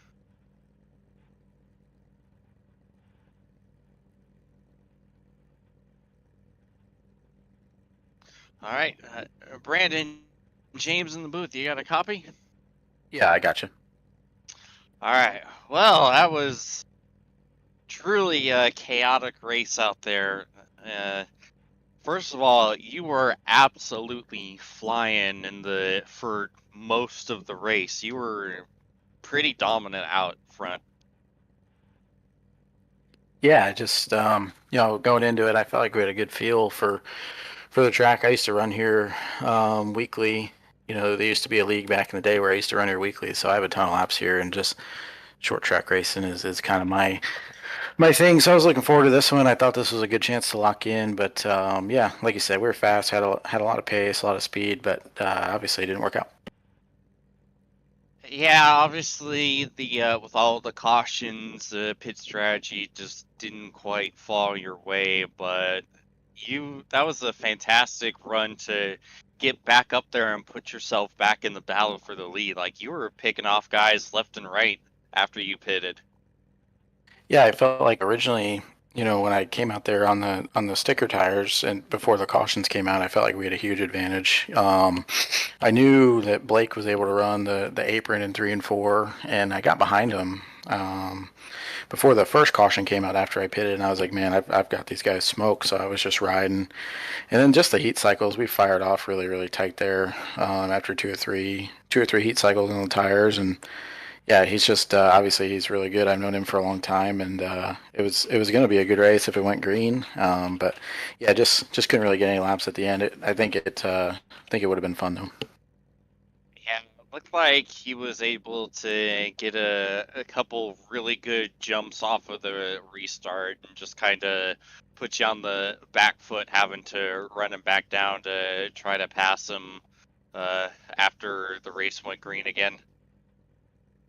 All right, Brandon, James in the booth. You got a copy? Yeah, I got you. All right. Well, that was truly a chaotic race out there. First of all, you were absolutely flying for most of the race. You were pretty dominant out front. Yeah, just going into it, I felt like we had a good feel for the track. I used to run here weekly, there used to be a league back in the day where I used to run here weekly, so I have a ton of laps here, and just short track racing is kind of my thing. So I was looking forward to this one. I thought this was a good chance to lock in, but yeah, like you said, we were fast, had a lot of pace, a lot of speed, but obviously it didn't work out. Yeah, obviously the with all the cautions, the pit strategy just didn't quite fall your way, but that was a fantastic run to get back up there and put yourself back in the battle for the lead. Like you were picking off guys left and right after you pitted. Yeah, I felt like originally, when I came out there on the sticker tires and before the cautions came out, I felt like we had a huge advantage. I knew that Blake was able to run the apron in 3 and 4, and I got behind him before the first caution came out after I pitted, and I was like, man, I've got these guys smoked. So I was just riding, and then just the heat cycles, we fired off really really tight there after two or three heat cycles on the tires, and yeah, he's just obviously he's really good. I've known him for a long time, and it was going to be a good race if it went green. But yeah, just couldn't really get any laps at the end. I think it would have been fun though. Yeah, it looked like he was able to get a couple really good jumps off of the restart and just kind of put you on the back foot, having to run him back down to try to pass him after the race went green again.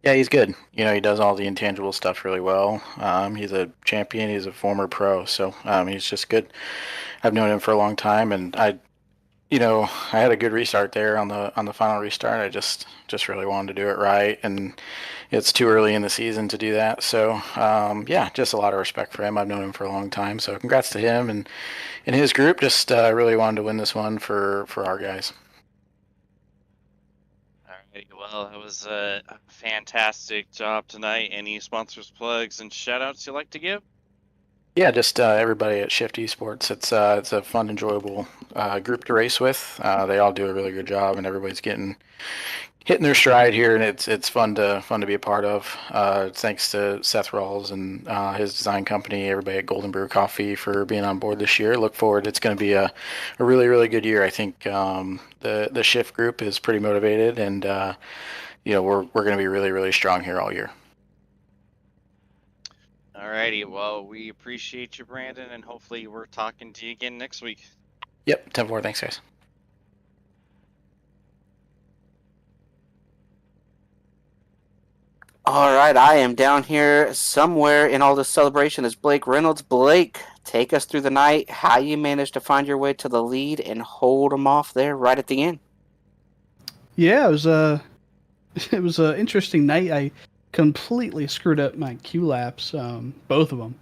Yeah, he's good. He does all the intangible stuff really well. He's a champion. He's a former pro, so he's just good. I've known him for a long time, and I had a good restart there on the final restart. I just really wanted to do it right, and it's too early in the season to do that. So yeah, just a lot of respect for him. I've known him for a long time, so congrats to him and his group. Just really wanted to win this one for our guys. Alright, well, it was a fantastic job tonight. Any sponsors, plugs, and shout-outs you'd like to give? Yeah, just everybody at Shift Esports. It's a fun, enjoyable group to race with. They all do a really good job, and everybody's hitting their stride here, and it's fun to be a part of. Thanks to Seth Rawls and his design company, everybody at Golden Brew Coffee for being on board this year. Look forward. It's going to be a really really good year. I think the Shift group is pretty motivated, and we're going to be really really strong here all year. Alrighty, well, we appreciate you, Brandon, and hopefully we're talking to you again next week. Yep, 10-4. Thanks, guys. All right, I am down here somewhere in all this celebration is Blake Reynolds. Blake, take us through the night, how you managed to find your way to the lead and hold them off there right at the end. Yeah, it was a interesting night. I completely screwed up my Q laps, both of them.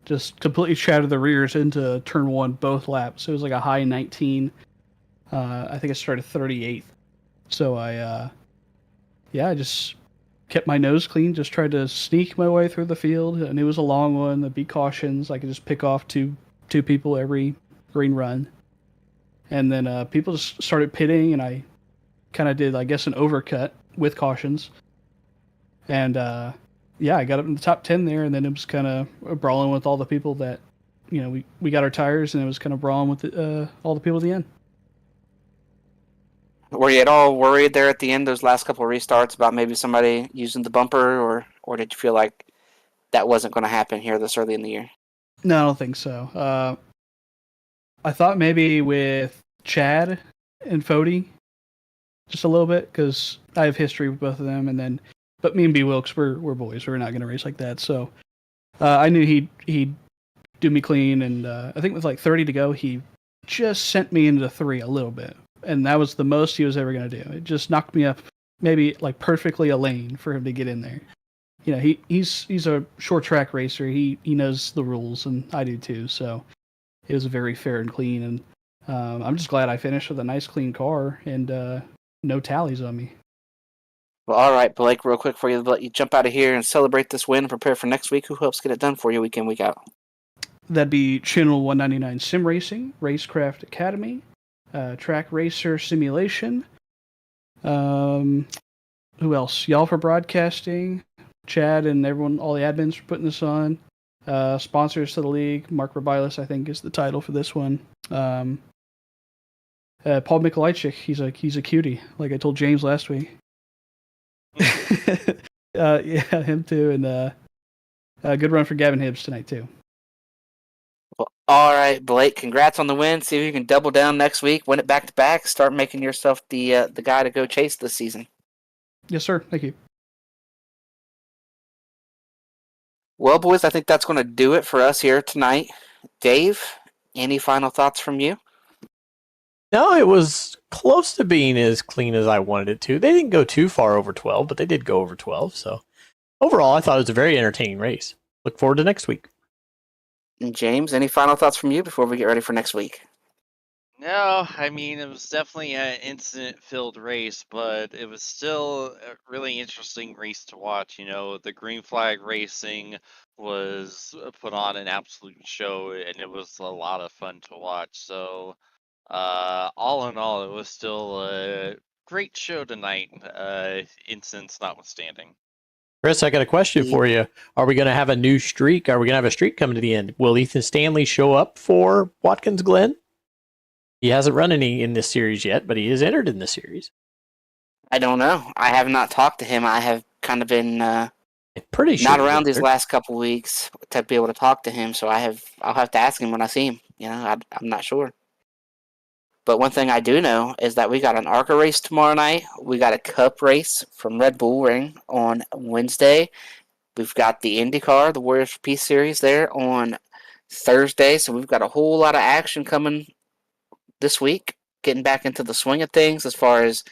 Just completely shattered the rears into turn 1 both laps. It was like a high 19. I think I started 38th. So I just kept my nose clean, just tried to sneak my way through the field, and it was a long one. There'd be cautions. I could just pick off two people every green run. And then people just started pitting, and I kind of did, I guess, an overcut with cautions. And yeah, I got up in the top 10 there, and then it was kind of brawling with all the people that, we got our tires, and it was kind of brawling with all the people at the end. Were you at all worried there at the end, those last couple of restarts, about maybe somebody using the bumper, or did you feel like that wasn't going to happen here this early in the year? No, I don't think so. I thought maybe with Chad and Fody, just a little bit, because I have history with both of them, but me and B. Wilkes, we're boys. We're not going to race like that. So I knew he'd do me clean, and I think with like 30 to go, he just sent me into 3 a little bit. And that was the most he was ever going to do. It just knocked me up maybe like perfectly a lane for him to get in there. He's a short track racer. He knows the rules, and I do too. So it was very fair and clean. And I'm just glad I finished with a nice clean car and no tallies on me. Well, all right, Blake, real quick for you to let you jump out of here and celebrate this win and prepare for next week. Who helps get it done for you week in, week out? That'd be Channel 199 Sim Racing, Racecraft Academy, Track Racer Simulation. Who else? Y'all for broadcasting. Chad and everyone, all the admins for putting this on. Sponsors to the league. Mark Rebilas, I think, is the title for this one. Paul Mikolajczyk, he's a cutie, like I told James last week. Yeah, him too, and a good run for Gavin Hibbs tonight too. Well, all right, Blake. Congrats on the win. See if you can double down next week, win it back to back. Start making yourself the guy to go chase this season. Yes, sir. Thank you. Well, boys, I think that's going to do it for us here tonight. Dave, any final thoughts from you? No, it was close to being as clean as I wanted it to. They didn't go too far over 12, but they did go over 12. So overall, I thought it was a very entertaining race. Look forward to next week. And James, any final thoughts from you before we get ready for next week? No, I mean, it was definitely an incident-filled race, but it was still a really interesting race to watch. You know, the green flag racing was put on an absolute show, and it was a lot of fun to watch. So, all in all, it was still a great show tonight, incidents notwithstanding. Chris, I got a question for you. Are we going to have a new streak? Are we going to have a streak coming to the end? Will Ethan Stanley show up for Watkins Glen? He hasn't run any in this series yet, but he is entered in the series. I don't know. I have not talked to him. I have kind of been Pretty sure not he's around these entered. last couple weeks to be able to talk to him. So I'll have to ask him when I see him. You know, I'm not sure. But one thing I do know is that we got an ARCA race tomorrow night. We got a Cup race from Red Bull Ring on Wednesday. We've got the IndyCar, the Warriors for Peace series there on Thursday. So we've got a whole lot of action coming this week, getting back into the swing of things as far as,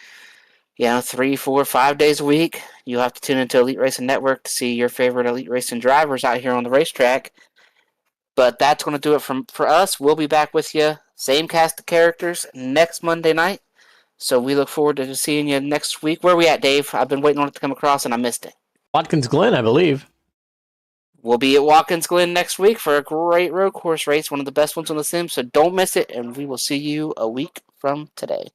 3, 4, 5 days a week. You'll have to tune into Elite Racing Network to see your favorite Elite Racing drivers out here on the racetrack. But that's going to do it for us. We'll be back with you, same cast of characters, next Monday night. So we look forward to seeing you next week. Where are we at, Dave? I've been waiting on it to come across, and I missed it. Watkins Glen, I believe. We'll be at Watkins Glen next week for a great road course race, one of the best ones on the sim, so don't miss it, and we will see you a week from today.